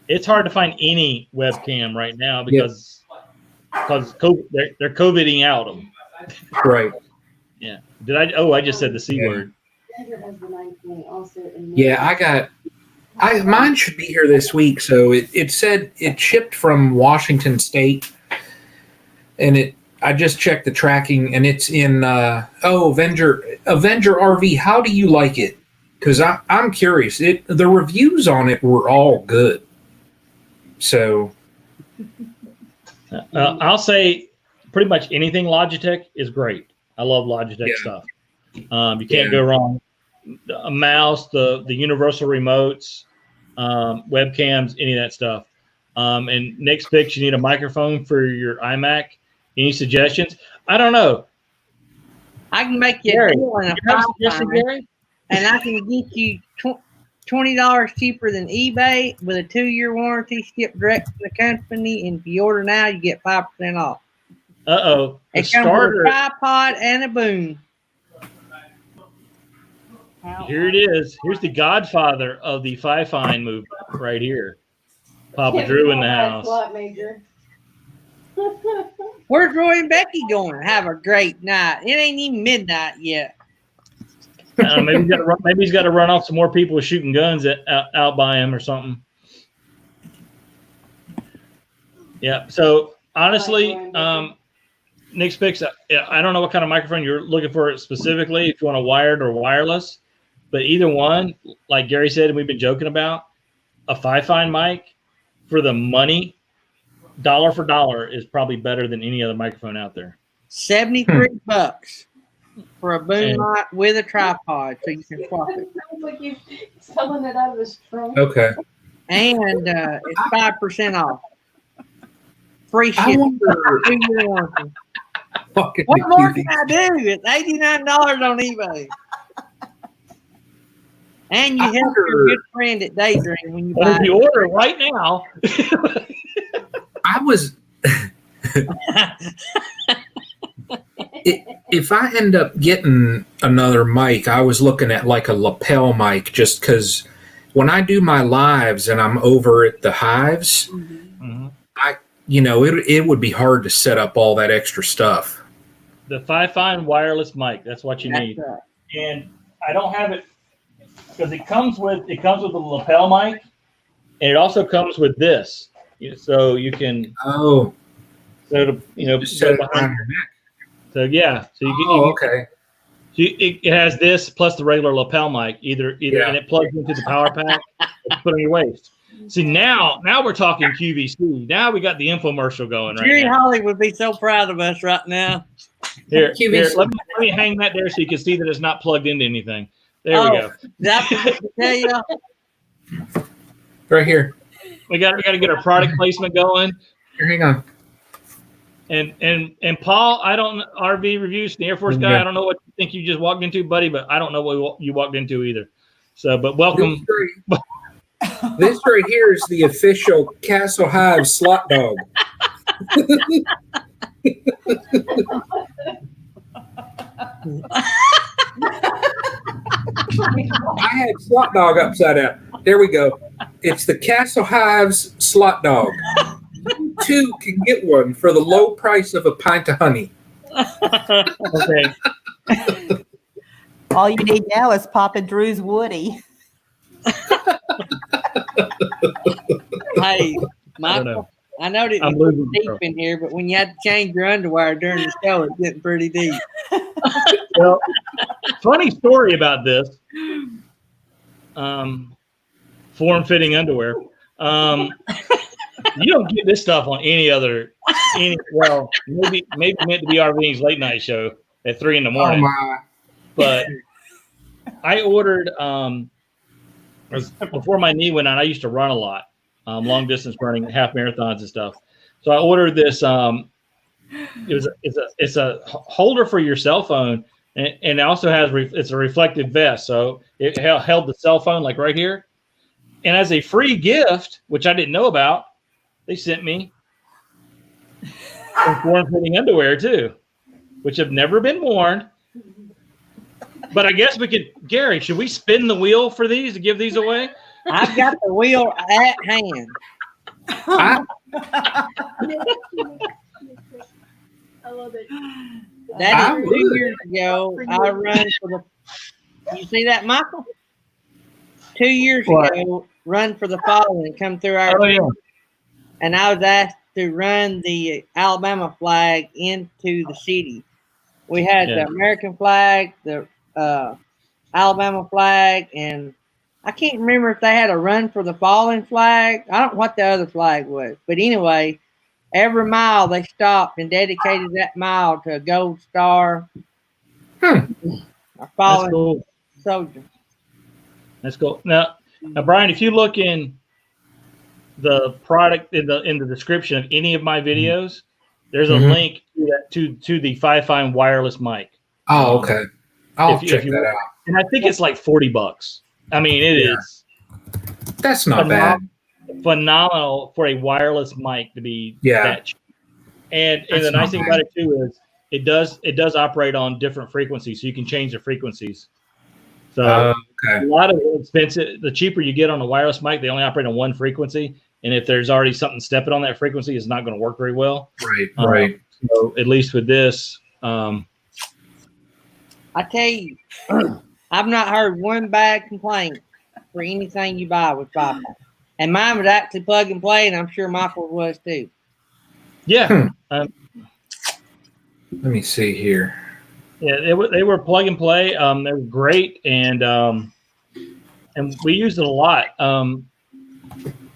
It's hard to find any webcam right now because COVID, they're COVIDing out them.
Right.
Yeah. Did I? Oh, I just said the C word.
Yeah, mine should be here this week. So it said it shipped from Washington State, and I just checked the tracking, and it's in Avenger RV. How do you like it? Because I'm curious. The reviews on it were all good. So
I'll say pretty much anything Logitech is great. I love Logitech stuff. You can't go wrong. A mouse, the universal remotes, webcams, any of that stuff. And Nick's picks, you need a microphone for your iMac. Any suggestions? I don't know.
I can make you
Gary,
a deal in a
you have a suggestion, Gary?
and I can get you $20 cheaper than eBay with a 2-year warranty, shipped direct to the company. And if you order now, you get 5% off.
The
It comes with a tripod and a boom.
Here it is. Here's the godfather of the Fi-Fine movement right here. Papa Drew in the house.
Where's Roy and Becky going? Have a great night. It ain't even midnight yet.
Maybe he's got to run off some more people with shooting guns out by him or something. Yeah. So honestly, Nick's picks. I don't know what kind of microphone you're looking for specifically. If you want a wired or wireless, but either one, like Gary said, and we've been joking about, a Fi-Fine mic for the money, dollar for dollar, is probably better than any other microphone out there.
$73 for a boom mic with a tripod, so you can swap it.
Sounds like you're selling it out of his trunk.
okay.
And it's 5% off. Free
I
shipping.
wonder. Fucking
What more
QVC.
can I do? It's $89 on eBay. And you
I
help your
wonder-
good friend at Daydream when you
But
buy
if you order right now,
I was. If I end up getting another mic, I was looking at like a lapel mic, just because when I do my lives and I'm over at the hives, it would be hard to set up all that extra stuff.
the Fi-Fine wireless mic, that's what you
That's
need.
right.
And I don't have it because it comes with the lapel mic, and it also comes with this, so you can
Oh, just set
go
it
behind.
around your neck.
So yeah, so
Okay.
it has this plus the regular lapel mic, either,
Yeah.
and it plugs into the power pack. It's put on your waist. See, now we're talking QVC. Now we got the infomercial going right
Jerry
now.
Holly would be so proud of us right now.
Here,
QVC.
let me hang that there so you can see that it's not plugged into anything. There we go.
Did I forget to tell you?
Right here.
We got to get our product placement going.
Here, hang on.
And Paul, I don't RV reviews, the Air Force guy.
Yeah.
I don't know what you think you just walked into, buddy, but I don't know what you walked into either. So, but welcome.
This right here is the official Castle Hive slot dog. I had slot dog upside down. There we go. It's the Castle Hive's slot dog. 2 can get one for the low price of a pint of honey.
Okay.
All you need now is Papa Drew's Woody.
Hey,
I don't know.
Michael, I know that
I'm
it's
losing
deep
control.
in here, but when you had to change your underwear during the show, it's getting pretty deep.
Well, funny story about this. Form-fitting underwear. You don't get this stuff on maybe meant to be RV's late night show at 3 a.m.
Oh my.
But I ordered before my knee went out. I used to run a lot, long distance running, half marathons and stuff. So I ordered this. It's a holder for your cell phone, and it also has it's a reflective vest, so it held the cell phone like right here. And as a free gift, which I didn't know about, they sent me some form-fitting underwear too, which have never been worn. But I guess we could, Gary, should we spin the wheel for these to give these away?
I've got the wheel at hand.
I
love it.
That
I
is
would.
2 years ago. I run for the. You see that, Michael? 2 years ago, run for the fall and come through our.
Oh yeah.
And I was asked to run the Alabama flag into the city. We had the American flag, the Alabama flag, and I can't remember if they had a run for the fallen flag. I don't know what the other flag was. But anyway, every mile they stopped and dedicated that mile to a gold star. A fallen soldier.
That's cool. Now, Brian, if you look in the product in the description of any of my videos, there's a link to the Fi-Fine wireless mic.
Oh, okay. I'll check that out.
And I think it's like $40. I mean, it is.
That's not bad.
Phenomenal for a wireless mic to be that cheap. And the nice thing about it too is it does operate on different frequencies, so you can change the frequencies. So a lot of the expensive, the cheaper you get on a wireless mic, they only operate on one frequency. And if there's already something stepping on that frequency, it's not going to work very well.
Right.
So at least with this,
I tell you, I've not heard one bad complaint for anything you buy with Fi-Fi. And mine was actually plug and play, and I'm sure Michael was too.
Yeah.
Let me see here.
Yeah, they were plug and play. They were great, and we used it a lot.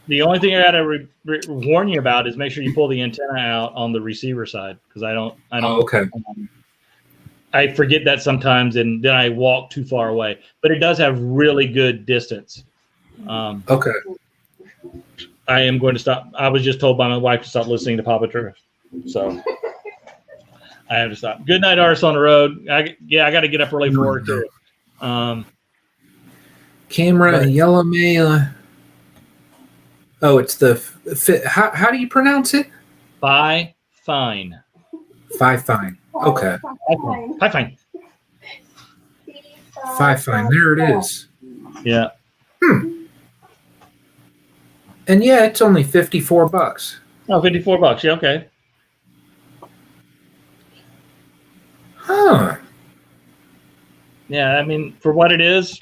The only thing I got to warn you about is make sure you pull the antenna out on the receiver side, because I don't.
Okay.
I forget that sometimes, and then I walk too far away. But it does have really good distance.
Okay.
I am going to stop. I was just told by my wife to stop listening to Papa Truth. So I have to stop. Good night, artists on the road. I got to get up early for work too.
Camera, yellow mail. Oh, it's the how do you pronounce it?
Fine.
Fine. Okay.
Fine.
Fine. There it is.
Yeah.
And yeah, it's only $54.
Oh, $54. Yeah. Okay.
Huh.
Yeah. I mean, for what it is.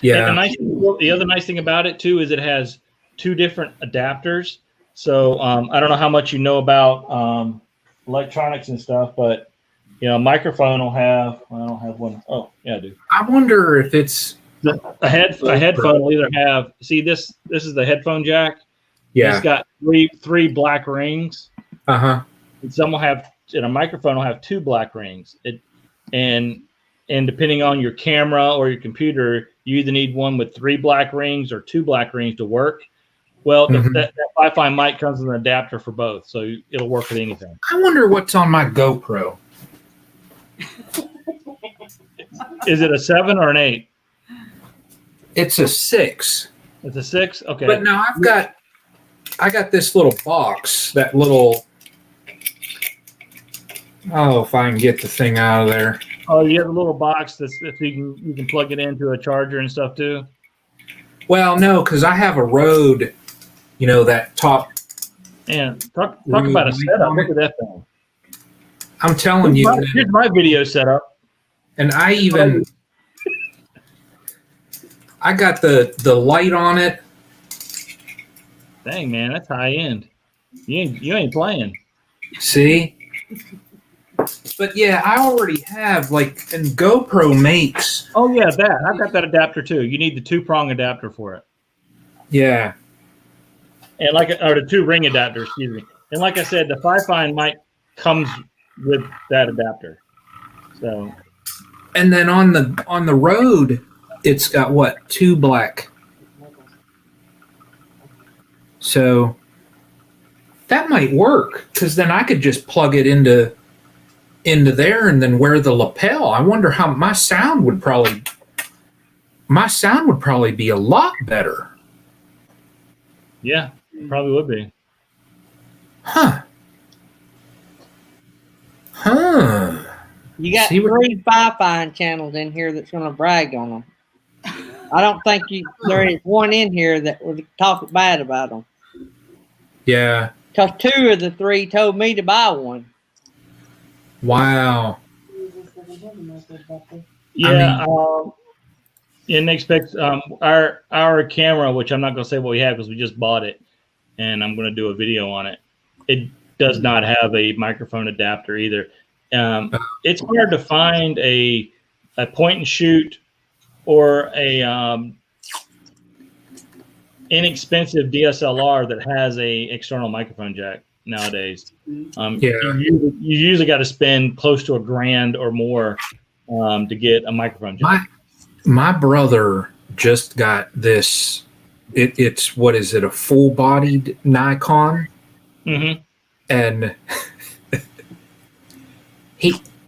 Yeah.
The other nice thing about it too is it has 2 different adapters. So I don't know how much you know about electronics and stuff, but microphone will have. I don't have one. Oh, yeah, I do.
I wonder if it's
a headphone will either have. See, this is the headphone jack.
Yeah.
It's got three black rings.
And
some will have, and a microphone will have 2 black rings. And depending on your camera or your computer, you either need one with 3 black rings or 2 black rings to work. Well, that Wi-Fi mic comes with an adapter for both, so it'll work with anything.
I wonder what's on my GoPro.
Is it a 7 or an 8?
It's a 6.
It's a 6? Okay.
But now I got this little box, that little, if I can get the thing out of there.
Oh, you have a little box that you can plug it into a charger and stuff too?
Well, no, because I have a Rode, that top.
Man, talk about a setup. Look at that thing.
I'm telling you.
Here's my video setup.
And I got the light on it.
Dang, man, that's high end. You ain't playing.
See? But yeah, I already have and GoPro makes.
Oh yeah, I've got that adapter too. You need the 2-prong adapter for it.
Yeah.
And or the 2-ring adapter, excuse me. And like I said, the Fi-Fine mic comes with that adapter. So.
And then on the Rode, it's got what? 2 black. So that might work, because then I could just plug it into there and then wear the lapel. I wonder how my sound would probably be a lot better.
Yeah, probably would be.
Huh.
You got 3 Fi-Fine channels in here that's going to brag on them. I don't think there is one in here that would talk bad about them.
Yeah.
Because 2 of the 3 told me to buy one.
Wow.
Yeah. In expect our camera, which I'm not going to say what we have because we just bought it, and I'm going to do a video on it. It does not have a microphone adapter either. It's hard to find a point and shoot or a inexpensive DSLR that has a external microphone jack nowadays. You usually got to spend close to $1,000 or more to get a microphone jack.
My brother just got this. It's what is it? A full-bodied Nikon, and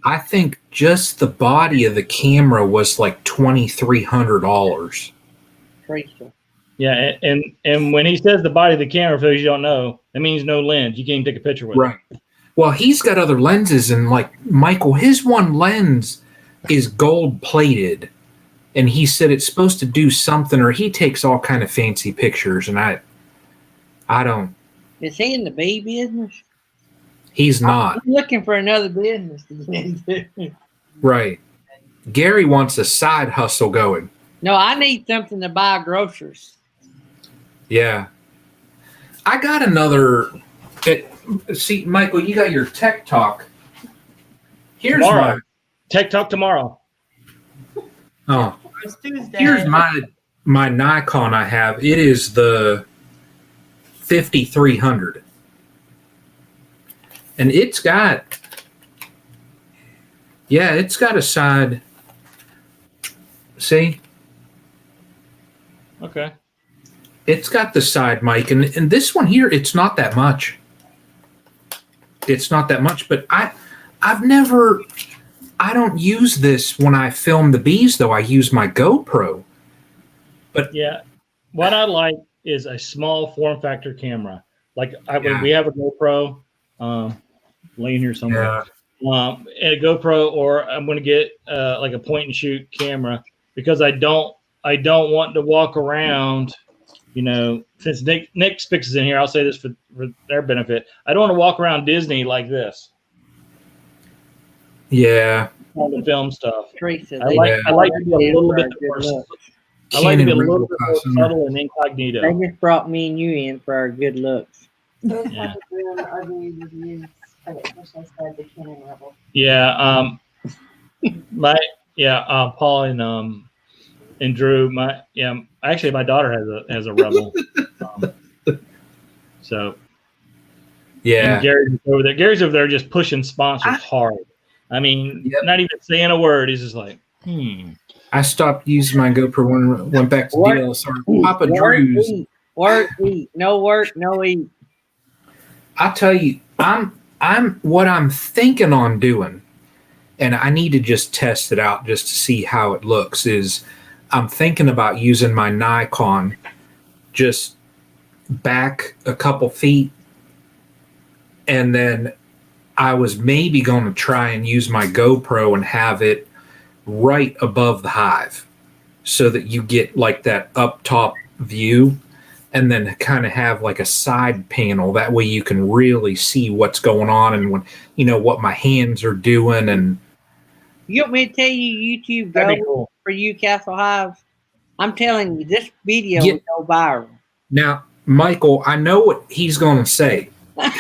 I think just the body of the camera was like $2,300.
Yeah, and when he says the body of the camera, for those you don't know, that means no lens. You can't even take a picture with it.
Right. Well, he's got other lenses, and Michael, his one lens is gold-plated, and he said it's supposed to do something, or he takes all kind of fancy pictures, and I don't.
Is he in the bee business?
He's not.
I'm looking for another business.
Right. Gary wants a side hustle going.
No, I need something to buy groceries.
Yeah. I got another. See, Michael, you got your Tech Talk. Here's
tomorrow. Tech Talk tomorrow.
Oh.
It's Tuesday.
Here's my Nikon I have. It is the 5300. And it's got a side. See?
Okay.
It's got the side mic, and this one here, it's not that much. It's not that much, but I don't use this when I film the bees, though. I use my GoPro. But
yeah, what I like is a small form factor camera. Like we have a GoPro laying here somewhere. Yeah. And a GoPro, or I'm going to get like a point and shoot camera, because I don't want to walk around. You know, since Nick Spix is in here, I'll say this for their benefit. I don't want to walk around Disney like this.
Yeah.
On the film stuff.
Teresa,
I like to be a little bit more subtle and incognito.
They just brought me and you in for our good looks.
Yeah. Yeah. Paul and Drew. Actually, my daughter has a Rebel. So
yeah,
and Gary's over there. Gary's over there just pushing sponsors hard. I mean, not even saying a word. He's just like,
I stopped using my GoPro when went back to DSLR. Papa Drew's.
Work, eat. No work, no eat.
I tell you, what I'm thinking on doing, and I need to just test it out just to see how it looks, is I'm thinking about using my Nikon just back a couple feet, and then I was maybe going to try and use my GoPro and have it right above the hive so that you get like that up top view, and then kind of have like a side panel. That way you can really see what's going on and when, what my hands are doing. And
you want me to tell you YouTube go for you, Castle Hive? I'm telling you, this video will go viral.
Now, Michael, I know what he's going to say.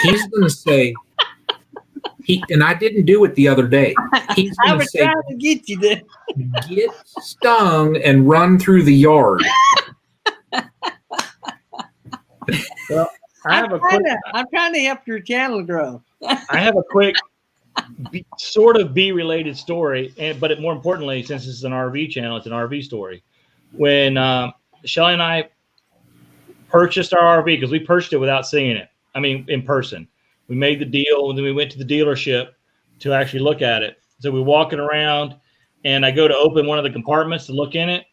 He's going to say, and I didn't do it the other day. He's going to say,
trying to get you there.
Get stung and run through the yard.
Well, I'm
trying to help your channel grow.
I have a quick sort of bee-related story, but more importantly, since it's an RV channel, it's an RV story. When Shelly and I purchased our RV, because we purchased it without seeing it. I mean, in person. We made the deal, and then we went to the dealership to actually look at it. So we're walking around, and I go to open one of the compartments to look in it.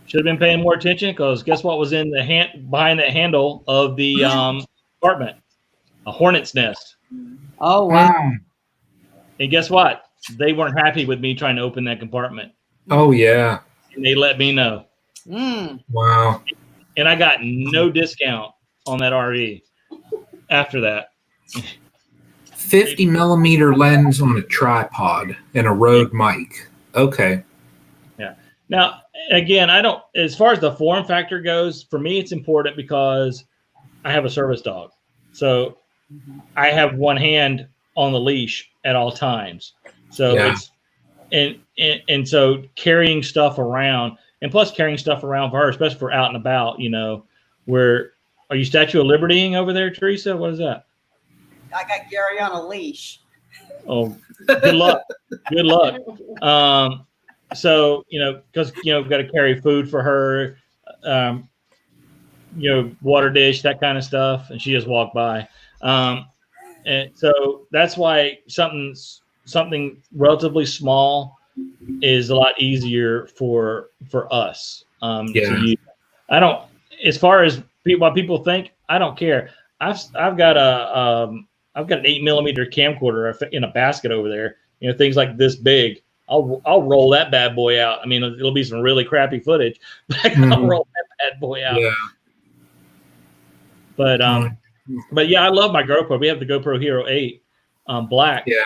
Should have been paying more attention, because guess what was in the behind that handle of the compartment? A hornet's nest.
Oh, wow.
And guess what? They weren't happy with me trying to open that compartment.
Oh, yeah.
And they let me know.
Wow.
And I got no discount on that RV after that.
50 millimeter lens on a tripod and a Rode mic. Okay.
Yeah. Now, again, as far as the form factor goes, for me, it's important because I have a service dog. So I have one hand on the leash at all times. So and so carrying stuff around, and plus carrying stuff around for her, especially for out and about, where are you Statue of Libertying over there, Teresa? What is that?
I got Gary on a leash.
Oh, good luck. Good luck. So, because, we've got to carry food for her, water dish, that kind of stuff. And she just walked by. And so that's why something relatively small is a lot easier for us to use. As far as what people think, I don't care. I've got an 8mm camcorder in a basket over there. Things like this big. I'll roll that bad boy out. I mean, it'll be some really crappy footage, but I'll roll that bad boy out. Yeah. But yeah, I love my GoPro. We have the GoPro Hero 8 black. Yeah.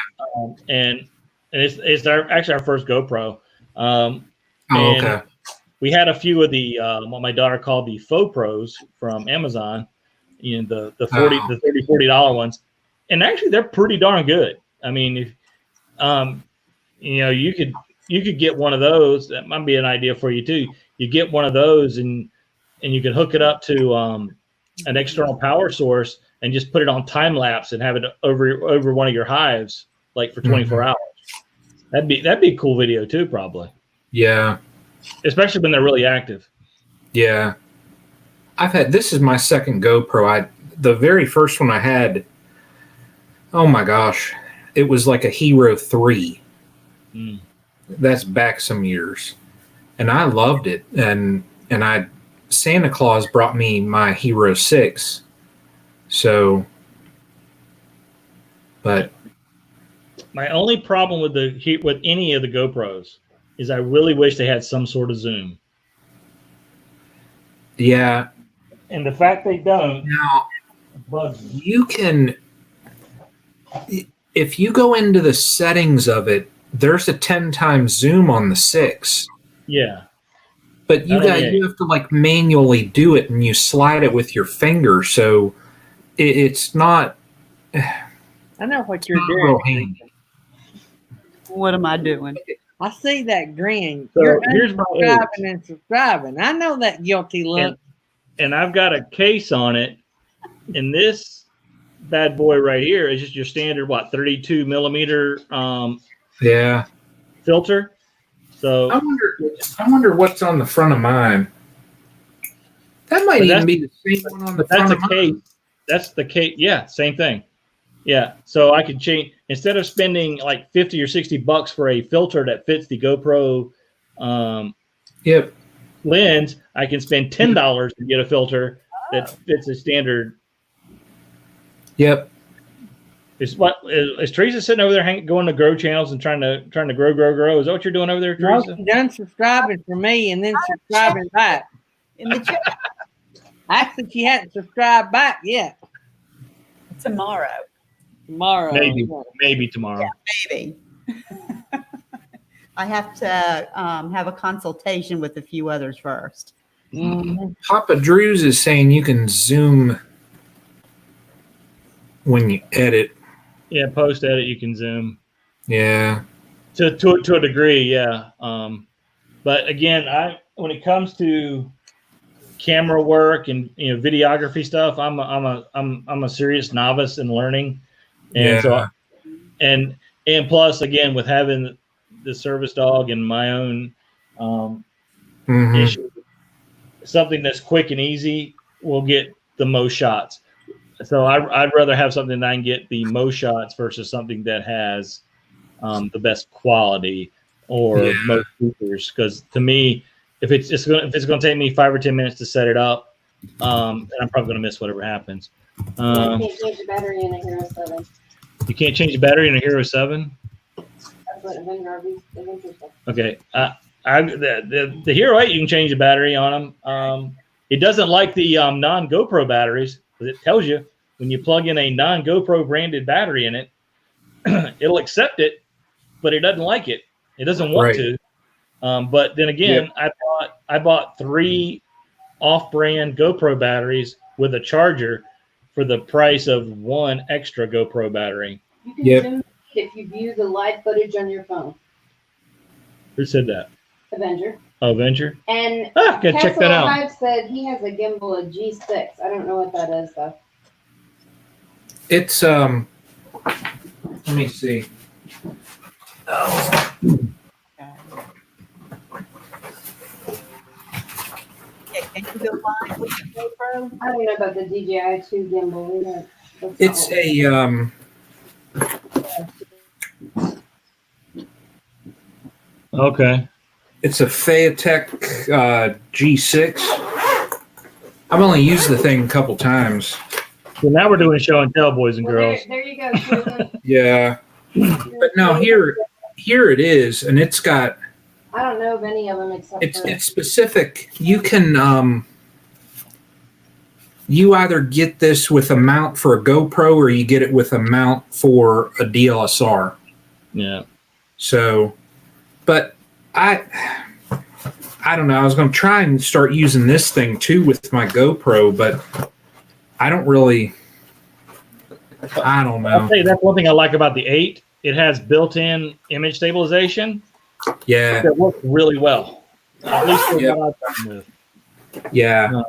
And it's actually our first GoPro. Okay. We had a few of the what my daughter called the faux pros from Amazon, the $30-$40 ones, and actually they're pretty darn good. I mean, if you could get one of those. That might be an idea for you too. You get one of those and you can hook it up to an external power source and just put it on time lapse and have it over one of your hives like for 24 hours. That'd be a cool video too, probably.
Yeah.
Especially when they're really active.
Yeah. this is my second GoPro. The very first one I had, oh my gosh, it was like a Hero 3.
Mm.
That's back some years. And I loved it. And Santa Claus brought me my Hero 6. So, but
my only problem with any of the GoPros is I really wish they had some sort of zoom.
yeah.
And the fact they don't
Now,
bugs me.
you can, if you go into the settings of it, there's a 10 times zoom on the 6.
Yeah.
But you have to like manually do it, and you slide it with your finger, so it's not.
I know what you're
real
doing.
handy.
What am I doing?
I see that grin.
So
You're
here's my
unsubscribing and subscribing. I know that guilty look.
And I've got a case on it, and this bad boy right here is just your standard 32 millimeter
Yeah.
filter. So
I wonder what's on the front of mine. That might even be the same one on the front of mine.
That's the case. Yeah, same thing. Yeah. So I could change, instead of spending like $50 or $60 for a filter that fits the GoPro
Yep.
lens, I can spend $10 to get a filter that fits a standard.
Yep.
Is Teresa sitting over there going to grow channels and trying to grow? Is that what you're doing over there,
No,
Teresa?
she done subscribing for me and then subscribing back.
In the chat
Actually, she hadn't subscribed back yet.
tomorrow.
Tomorrow.
Maybe tomorrow.
Yeah, maybe. I have to have a consultation with a few others first.
Mhm.
Papa Drew's is saying you can zoom when you edit.
Yeah, post edit you can zoom.
Yeah.
To a degree, yeah. But again, when it comes to camera work and videography stuff, I'm a serious novice in learning, and so and plus again with having the service dog and my own issue, something that's quick and easy will get the most shots. So I'd rather have something that I can get the most shots versus something that has the best quality or most features. Because to me, if it's going to take me 5 or 10 minutes to set it up, then I'm probably going to miss whatever happens.
You can't change the battery in a Hero 7.
You can't change the battery in a Hero 7?
That's what Avenger said.
Okay. The Hero 8, you can change the battery on them. It doesn't like the non-GoPro batteries, because it tells you when you plug in a non-GoPro branded battery in it, it'll accept it, but it doesn't like it. It doesn't want to. But then again, I bought 3 off-brand GoPro batteries with a charger for the price of 1 extra GoPro battery.
You can zoom if you view the live footage on your phone.
Who said that?
Avenger.
Oh, Avenger.
And
gotta check that out.
Hype said he has a gimbal, a G6. I don't know what that is though.
It's let me see. Oh.
Can you go find which GoPro?
I don't know about the DJI 2 gimbal.
It's a
Okay.
It's a Phaotech G6. I've only used the thing a couple times.
So now we're doing show and tell, boys and girls.
There you go. Susan.
Yeah. But no, here it is, and it's got.
I don't know of any of them except
it's specific. You can you either get this with a mount for a GoPro or you get it with a mount for a DSLR.
Yeah.
So, but I don't know. I was going to try and start using this thing too with my GoPro, but I don't really. I don't know.
I'll tell you, that's one thing I like about the 8. It has built-in image stabilization.
Yeah.
That works really well. At least for what I've done with.
Yeah.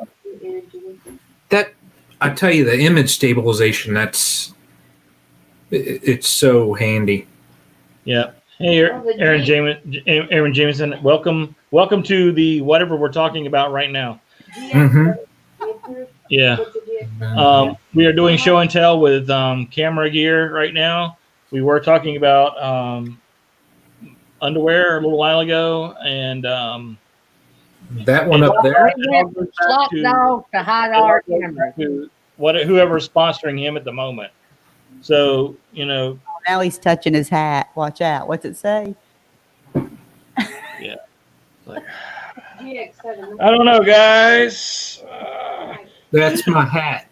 That, I tell you, the image stabilization, it's so handy.
Yeah. Hey, Aaron Jameson, welcome to the whatever we're talking about right now.
Mm-hmm.
Yeah. We are doing show and tell with camera gear right now. We were talking about underwear a little while ago, and
that one up there.
Slot dog to hide our cameras.
Whoever's sponsoring him at the moment. So,
now he's touching his hat. Watch out. What's it say?
Yeah. Like, I don't know, guys.
That's my hat.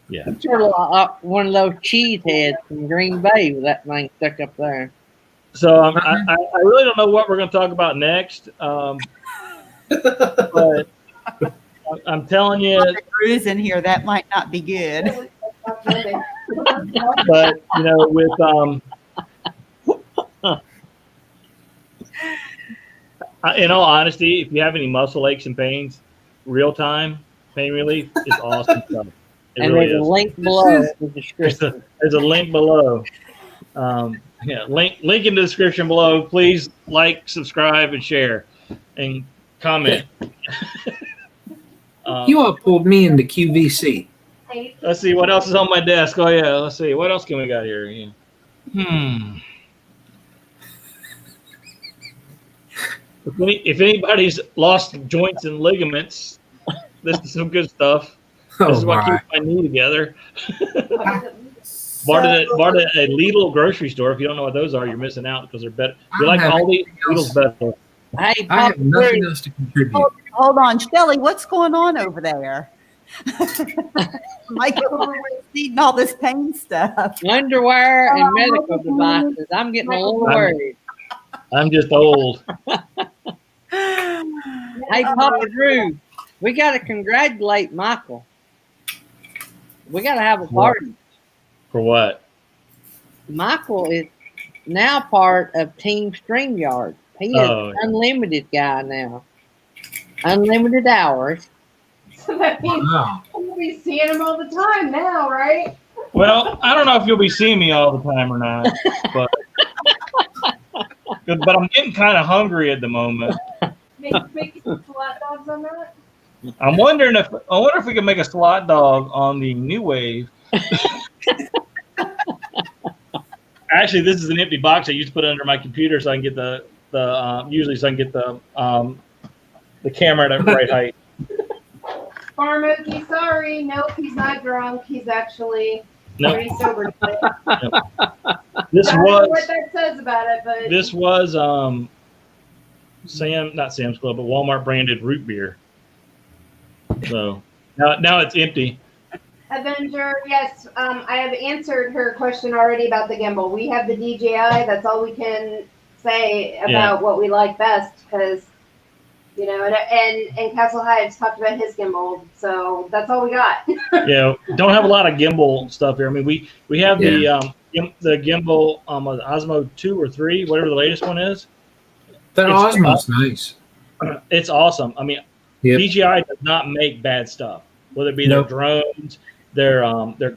Yeah.
Sort of like one of those cheese heads from Green Bay with that thing stuck up there.
So I really don't know what we're going to talk about next. But I'm telling you,
Cruise in here, that might not be good.
But with in all honesty, if you have any muscle aches and pains, real time pain relief is awesome stuff. It
and
really
there's
is.
a link below in the description.
There's a link below. Link in the description below. Please like, subscribe, and share, and comment.
You all pulled me into QVC.
Let's see what else is on my desk. Oh yeah, let's see what else can we got here. Yeah. If anybody's lost joints and ligaments, this is some good stuff. This is what keeps my knee together. Bought at a Lidl grocery store. If you don't know what those are, you're missing out because they're better. You like Aldi? Lidl's better.
Hey,
I have nothing else to contribute.
Hold on, Shelly, what's going on over there? Mike eating all this pain stuff.
Underwear and medical devices. I'm getting a little worried.
I'm just old.
Hey, Papa Drew, we got to congratulate Michael. We got to have a party.
For what?
Michael is now part of Team StreamYard. He is an unlimited guy now. Unlimited hours.
So that means we'll be seeing him all the time now, right?
Well, I don't know if you'll be seeing me all the time or not, but I'm getting kind of hungry at the moment.
Make some flat dogs on that.
I wonder if we can make a slot dog on the new wave. Actually, this is an empty box I used to put under my computer so I can get the camera at the right height.
Farmokey, sorry. Nope, he's not drunk. He's actually pretty sober today.
This
I don't
was
know what that says about it, but
this was not Sam's Club, but Walmart branded root beer. So now it's empty.
Avenger, yes, I have answered her question already about the gimbal. We have the DJI. That's all we can say about what we like best, because and Castle Hives talked about his gimbal, so that's all we got.
Don't have a lot of gimbal stuff here. I mean, we have the gimbal Osmo 2 or 3, whatever the latest one is.
That Osmo's nice.
It's awesome. I mean, DJI does not make bad stuff, whether it be their drones, their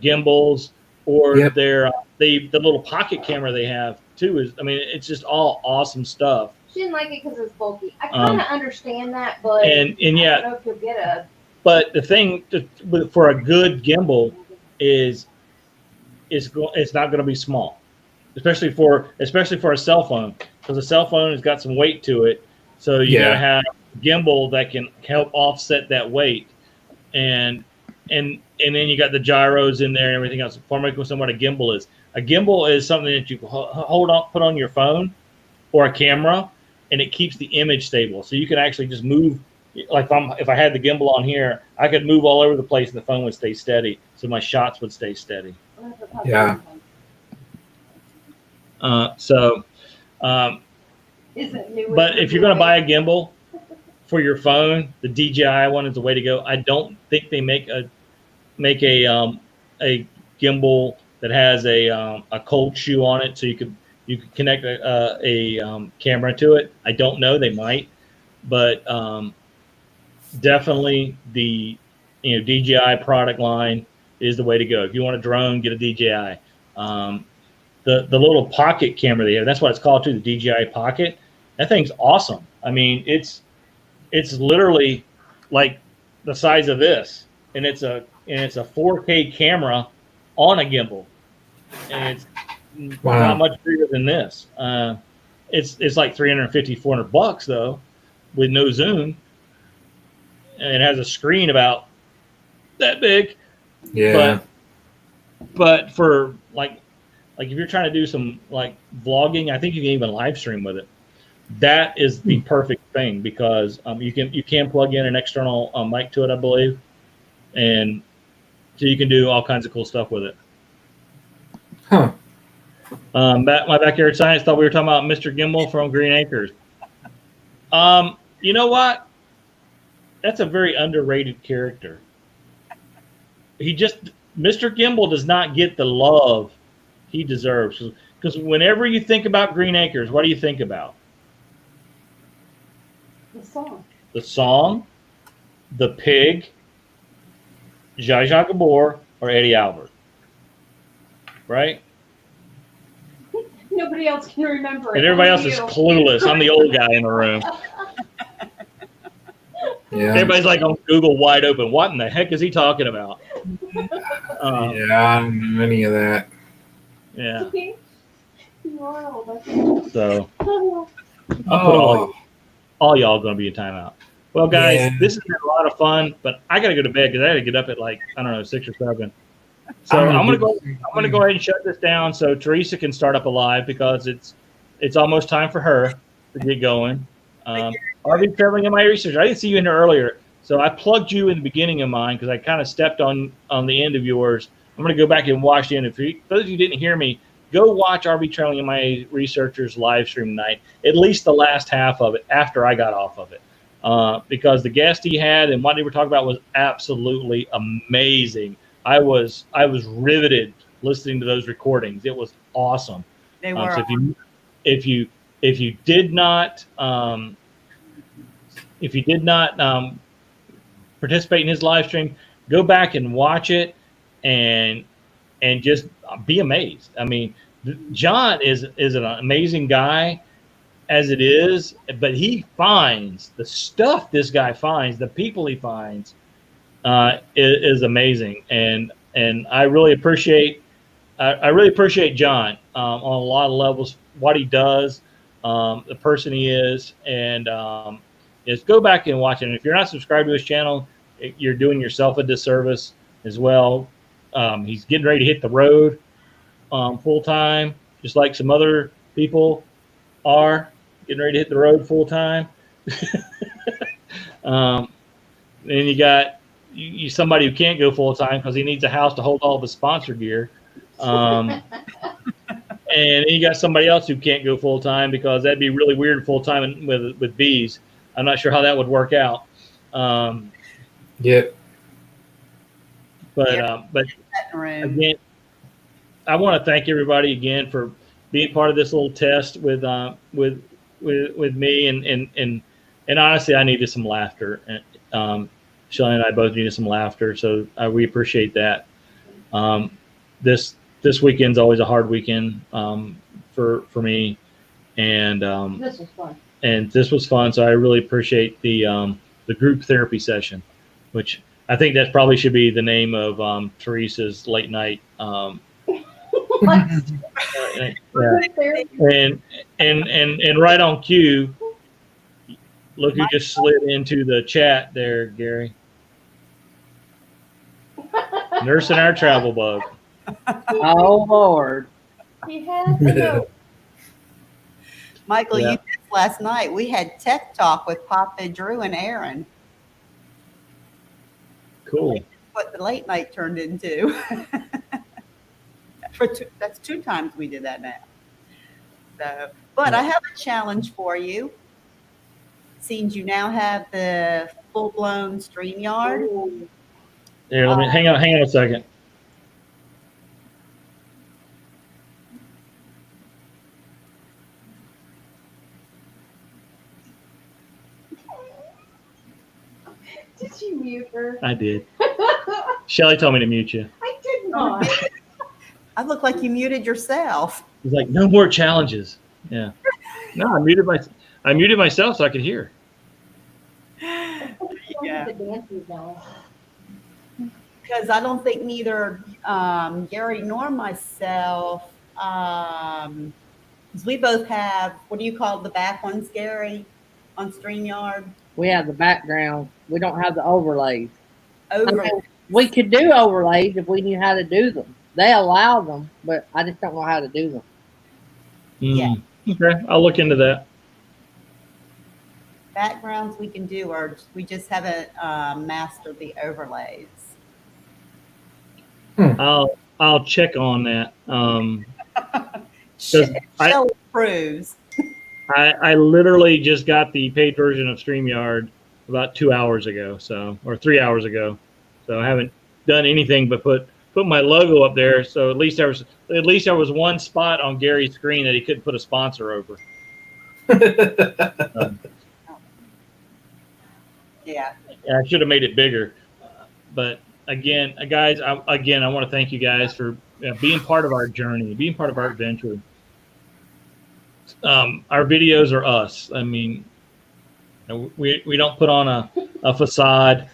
gimbals, or their the little pocket camera they have too. It's just all awesome stuff.
She didn't like it because it's bulky. I kind of understand that, but
and
I don't know if you'll get a.
But the thing for a good gimbal is it's not going to be small, especially for a cell phone, because a cell phone has got some weight to it. So you got to have a gimbal that can help offset that weight, and then you got the gyros in there and everything else. For making what a gimbal is. A gimbal is something that you put on your phone or a camera, and it keeps the image stable. So you can actually just move. Like if I had the gimbal on here, I could move all over the place and the phone would stay steady. So my shots would stay steady.
Yeah.
But if you're going to buy a gimbal for your phone, the DJI one is the way to go. I don't think they make a gimbal that has a cold shoe on it, so you could connect a camera to it. I don't know. They might, but definitely the DJI product line is the way to go. If you want a drone, get a DJI. The little pocket camera they have, that's what it's called too, the DJI Pocket. That thing's awesome. I mean, it's it's literally like the size of this, and it's a 4K camera on a gimbal, and it's not much bigger than this. It's like $350-400 though, with no zoom, and it has a screen about that big.
Yeah.
But for like if you're trying to do some like vlogging, I think you can even live stream with it. That is the perfect thing because you can plug in an external mic to it, I believe, and so you can do all kinds of cool stuff with it.
Huh.
My backyard science thought we were talking about Mr. Gimbal from Green Acres. You know what? That's a very underrated character. Mr. Gimbal does not get the love he deserves, because whenever you think about Green Acres, what do you think about? The song, the pig, Zsa Zsa Gabor, or Eddie Albert, right?
Nobody else can remember it.
And everybody else is clueless. I'm the old guy in the room.
Yeah.
Everybody's like on Google wide open. What in the heck is he talking about?
Yeah, I don't know any of that.
Yeah.
Wow,
So I'll put all y'all going to be in timeout. Well, guys, this has been a lot of fun, but I got to go to bed because I got to get up at like, I don't know, 6 or 7. So I'm gonna go ahead and shut this down so Teresa can start up a live because it's almost time for her to get going. RV traveling in my research. I didn't see you in there earlier, so I plugged you in the beginning of mine because I kind of stepped on the end of yours. I'm gonna go back and watch the end. For those of you who didn't hear me, go watch RV traveling in my researchers live stream tonight. At least the last half of it after I got off of it, because the guest he had and what they were talking about was absolutely amazing. I was riveted listening to those recordings. It was awesome.
They were.
So if you did not participate in his live stream, go back and watch it and just be amazed. I mean, John is an amazing guy as it is, but he finds the stuff this guy finds, the people he finds. Is amazing, and I really appreciate John on a lot of levels, what he does, the person he is, and just go back and watch it. And if you're not subscribed to his channel, you're doing yourself a disservice as well. He's getting ready to hit the road full time, just like some other people are getting ready to hit the road full time. Then you got somebody who can't go full time because he needs a house to hold all of his sponsor gear, and you got somebody else who can't go full time because that'd be really weird full time with bees. I'm not sure how that would work out.
Yep.
But again, I want to thank everybody again for being part of this little test with me and honestly, I needed some laughter. Shelly and I both needed some laughter, so we appreciate that. This weekend's always a hard weekend for me, and
this was fun.
And this was fun. So I really appreciate the group therapy session, which I think that probably should be the name of Teresa's late night. Yeah. And right on cue. Look who just slid into the chat there, Gary. Nursing our travel bug.
Oh, Lord.
He had to know.
Michael, you missed last night. We had tech talk with Papa Drew and Aaron.
Cool.
What the late night turned into. That's 2 times we did that now. So, but I have a challenge for you. Seems you now have the full-blown StreamYard.
Here, let me hang on a second.
Did you mute her?
I did. Shelly told me to mute you.
I did not.
I look like you muted yourself.
He's like, no more challenges. Yeah. No, I muted myself so I could hear.
dances now.
Because I don't think neither Gary nor myself, because we both have, what do you call the back ones, Gary, on StreamYard?
We have the background. We don't have the overlays.
Over.
I mean, we could do overlays if we knew how to do them. They allow them, but I just don't know how to do them.
Yeah.
Okay, I'll look into that.
Backgrounds we can do, or we just haven't mastered the overlays.
I'll check on that.
Shelley approves.
I literally just got the paid version of StreamYard about 2 hours ago, or 3 hours ago. So I haven't done anything but put my logo up there. So at least there was one spot on Gary's screen that he couldn't put a sponsor over.
Yeah.
I should have made it bigger, but again, guys, I want to thank you guys for being part of our journey, being part of our adventure. Our videos are us. I mean, we don't put on a facade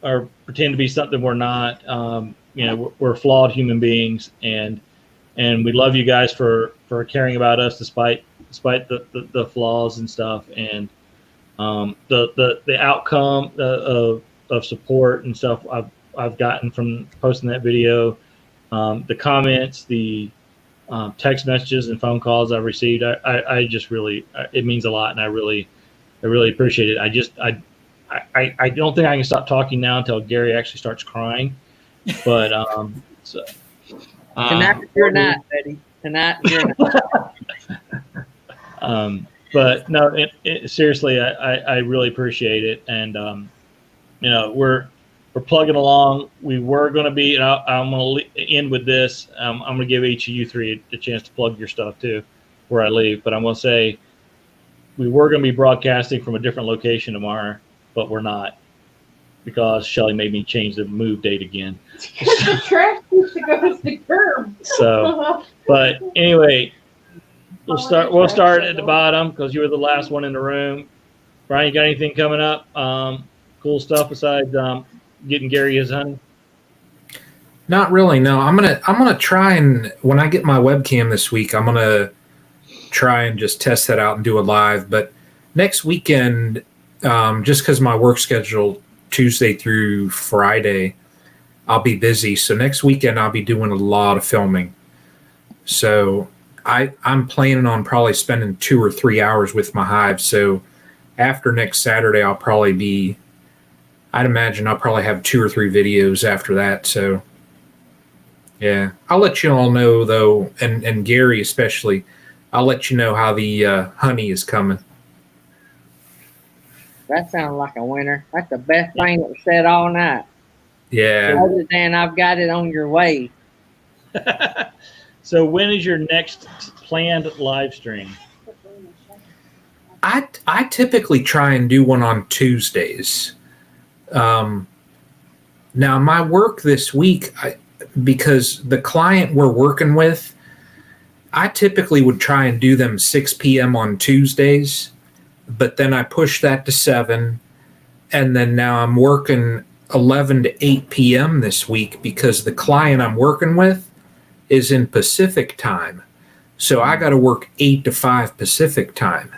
or pretend to be something we're not. We're flawed human beings, and we love you guys for caring about us despite the flaws and stuff, and the outcome of support and stuff I've gotten from posting that video, the comments, the text messages and phone calls I've received. I just really, it means a lot, and I really appreciate it. I don't think I can stop talking now until Gary actually starts crying. But
Tonight you're not, Betty. Tonight you're not.
But no, seriously, I really appreciate it, and we're plugging along. We were going to be, and I'm going to end with this. I'm going to give each of you three a chance to plug your stuff too, before I leave. But I'm going to say we were going to be broadcasting from a different location tomorrow, but we're not, because Shelly made me change the move date again.
The trash used to go to the curb.
So, but anyway. We'll start at the bottom because you were the last one in the room. Brian, you got anything coming up? Cool stuff besides getting Gary his honey?
Not really. No, I'm gonna try, and when I get my webcam this week, I'm gonna try and just test that out and do a live. But next weekend, just because my work schedule Tuesday through Friday, I'll be busy. So next weekend I'll be doing a lot of filming. So I'm planning on probably spending 2 or 3 hours with my hive. So after next Saturday, I'd imagine I'll probably have 2 or 3 videos after that. So yeah, I'll let you all know though, and Gary especially, I'll let you know how the honey is coming.
That sounds like a winner. That's the best thing that was said all night.
Yeah.
Other than I've got it on your way.
So when is your next planned live stream?
I typically try and do one on Tuesdays. Now my work this week, because the client we're working with, I typically would try and do them 6 p.m. on Tuesdays, but then I push that to 7, and then now I'm working 11 to 8 p.m. this week because the client I'm working with is in Pacific time. So I got to work 8 to 5 Pacific time.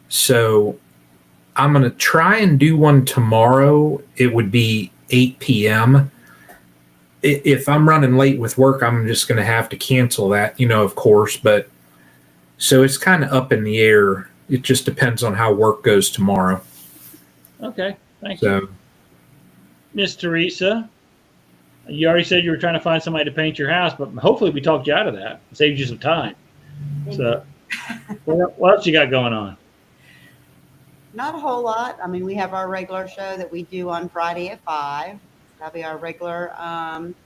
So I'm going to try and do one tomorrow. It would be 8 p.m. If I'm running late with work, I'm just going to have to cancel that, of course. But so it's kind of up in the air. It just depends on how work goes tomorrow.
Okay. Thank you. Miss Teresa, you already said you were trying to find somebody to paint your house, but hopefully we talked you out of that. It saved you some time. So what else you got going on?
Not a whole lot. I mean, we have our regular show that we do on Friday at 5. That'll be our regular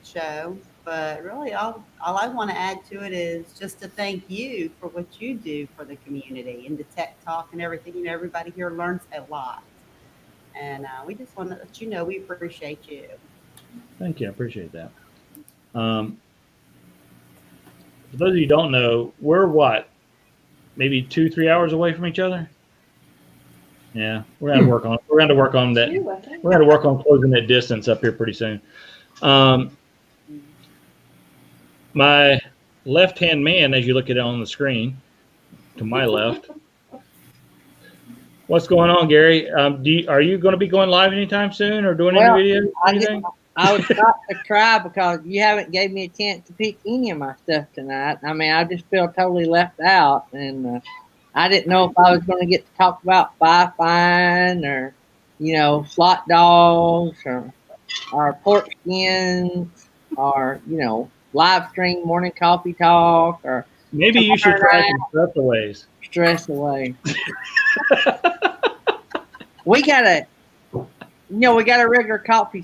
show. But really, all I want to add to it is just to thank you for what you do for the community and the tech talk and everything. Everybody here learns a lot. And we just want to let you know we appreciate you.
Thank you. I appreciate that. For those of you who don't know, we're what? Maybe 2-3 hours away from each other? Yeah, we're gonna work on. We're gonna work on that. We're gonna work on closing that distance up here pretty soon. My left-hand man, as you look at it on the screen, to my left. What's going on, Gary? Are you going to be going live anytime soon, or doing any videos? Or anything?
I was about to cry because you haven't gave me a chance to pick any of my stuff tonight. I mean, I just feel totally left out, and I didn't know if I was going to get to talk about fine or, slot dogs or pork skins or, live stream morning coffee talk or
maybe you should try some stress-aways.
Stress away. we got a regular coffee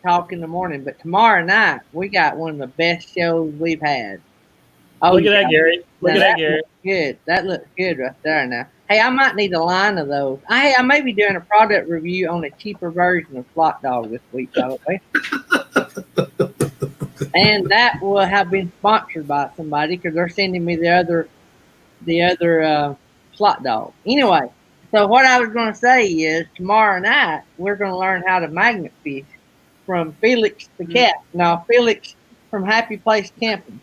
talk in the morning, but tomorrow night we got one of the best shows we've had.
Oh, look at that, Gary. Look at that, Gary.
Good. That looks good right there now. Hey, I might need a line of those. I may be doing a product review on a cheaper version of Slot Dog this week, by the way. And that will have been sponsored by somebody because they're sending me the other Slot Dog. Anyway, so what I was going to say is tomorrow night we're going to learn how to magnet fish from Felix the cat. No, Felix from Happy Place Camping.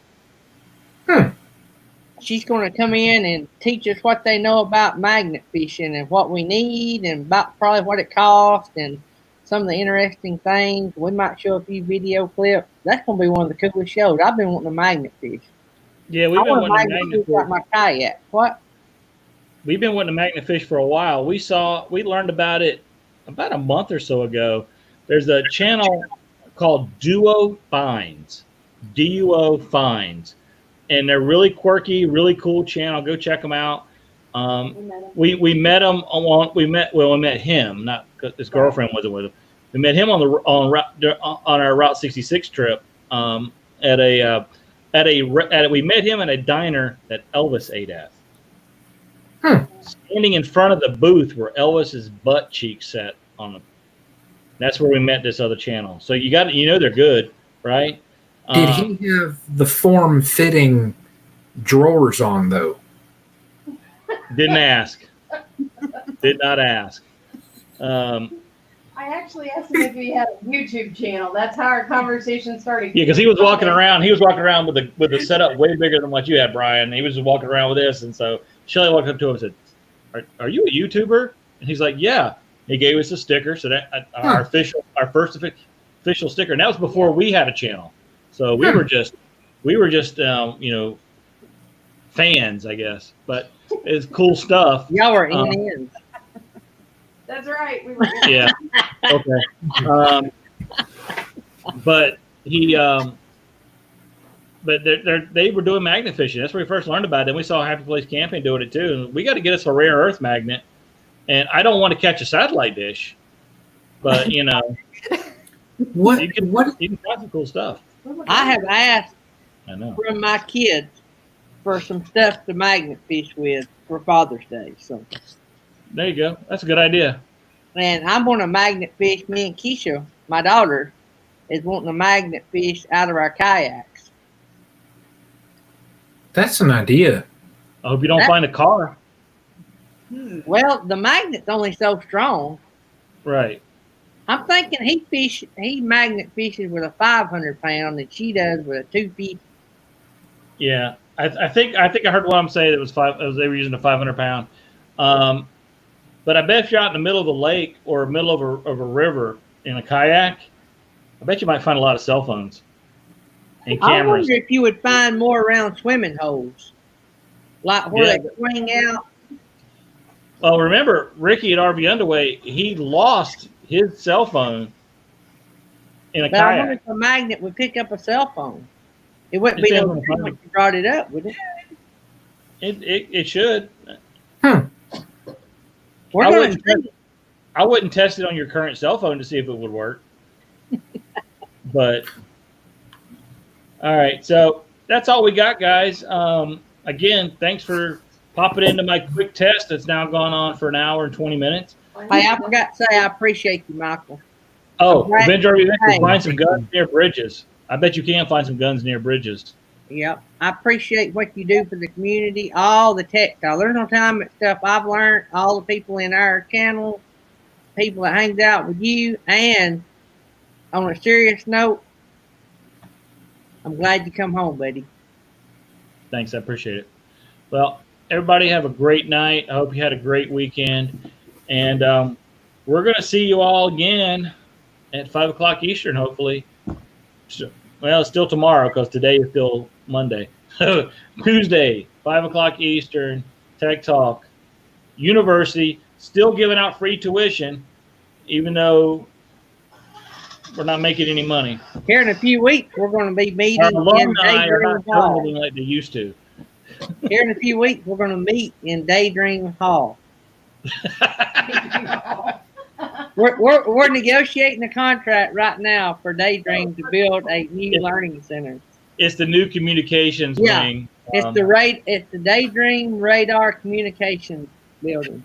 She's going to come in and teach us what they know about magnet fishing and what we need and about probably what it costs and some of the interesting things. We might show a few video clips. That's going to be one of the coolest shows. I've been wanting to magnet fish.
Yeah, we've been wanting to magnet fish.
My kayak. What?
We've been wanting to magnet fish for a while. We learned about it about a month or so ago. There's a channel called Duo Finds, DUO Finds, and they're really quirky, really cool channel. Go check them out. We met him on we met him, not his girlfriend wasn't with him. We met him on our Route 66 trip. We met him at a diner that Elvis ate at. Standing in front of the booth where Elvis's butt cheeks sat on them. That's where we met this other channel. So they're good, right?
Did he have the form-fitting drawers on though?
Didn't ask. Did not ask.
I actually asked him if he had a YouTube channel. That's how our conversation started.
Yeah, because he was walking around. He was walking around with a setup way bigger than what you had, Brian. He was just walking around with this, and so Shelly walked up to him and said, "Are you a YouTuber?" And he's like, "Yeah." He gave us a sticker, so that our first official sticker. And that was before we had a channel, so we were just fans, I guess. But it's cool stuff.
Y'all were Indians.
That's right. We were.
Yeah. Okay. But he, but they were doing magnet fishing. That's where we first learned about it. Then we saw Happy Place Camping doing it too. And we got to get us a rare earth magnet. And I don't want to catch a satellite dish, but you can find some cool stuff.
I have asked
from
my kids for some stuff to magnet fish with for Father's Day. So
there you go. That's a good idea.
And I'm going to magnet fish. Me and Keisha, my daughter, is wanting to magnet fish out of our kayaks.
That's an idea.
I hope you don't find a car.
Well, the magnet's only so strong.
Right.
I'm thinking he magnet fishes with a 500 pound and she does with a 250.
Yeah. I think I heard one say that they were using a 500 pound. But I bet if you're out in the middle of the lake or middle of a river in a kayak, I bet you might find a lot of cell phones and cameras.
I wonder if you would find more around swimming holes, like where they swing out.
Well, remember, Ricky at RV Underway, he lost his cell phone in a kayak.
I wonder if a magnet would pick up a cell phone. It wouldn't be no if you brought it up, would it?
It should.
I
wouldn't test it on your current cell phone to see if it would work. But all right, so that's all we got, guys. Again, thanks for popping into my quick test that's now gone on for an hour and 20 minutes.
Hey, I forgot to say I appreciate you, Michael.
Oh, Find some guns near bridges. I bet you can find some guns near bridges.
Yep. I appreciate what you do for the community, all the textile. There's no time at stuff I've learned, all the people in our channel, people that hangs out with you, and on a serious note, I'm glad you come home, buddy.
Thanks. I appreciate it. Well, everybody have a great night. I hope you had a great weekend. And we're going to see you all again at 5 o'clock Eastern, hopefully. So, well, it's still tomorrow because today is still Monday. Tuesday, 5 o'clock Eastern, Tech Talk. University, still giving out free tuition, even though we're not making any money.
Here in a few weeks, we're going to be meeting
Our
in
alumni are
Daydream
not
Hall.
donating like they used to.
Here in a few weeks, we're going to meet in Daydream Hall. We're negotiating a contract right now for Daydream to build a new learning center.
It's the new communications wing.
It's the Daydream Radar Communications building.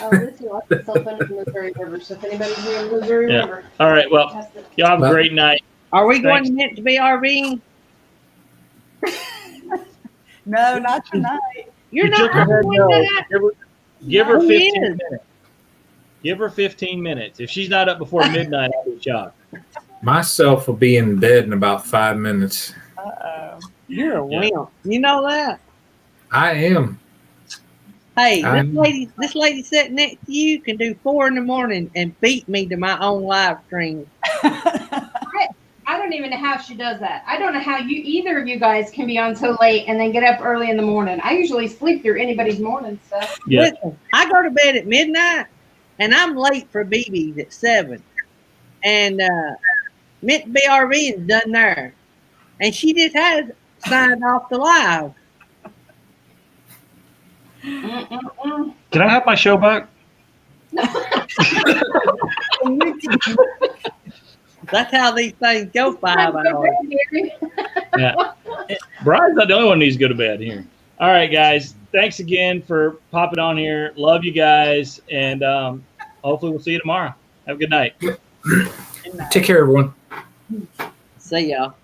Oh, this is open in Missouri River. So if anybody's near Missouri River.
All right. Well, y'all have a great night.
Are we going to be RVing?
No, not tonight.
You're not going to
Give her 15 minutes. Give her 15 minutes. If she's not up before midnight, I'll be shocked.
Myself will be in bed in about 5 minutes.
Uh-oh.
You're a wimp. You know that?
I am.
Hey, this lady sitting next to you can do 4 in the morning and beat me to my own live stream.
I don't even know how she does that. I don't know how either of you guys can be on so late and then get up early in the morning. I usually sleep through anybody's morning stuff.
Yeah.
Listen, I go to bed at midnight and I'm late for BB's at 7. And Mint BRV is done there. And she just has signed off the live.
Can I have my show back?
That's how these things go 5 hours.
Yeah. Brian's not the only one who needs to go to bed here. All right, guys. Thanks again for popping on here. Love you guys. And hopefully we'll see you tomorrow. Have a good night.
Take care, everyone.
See y'all.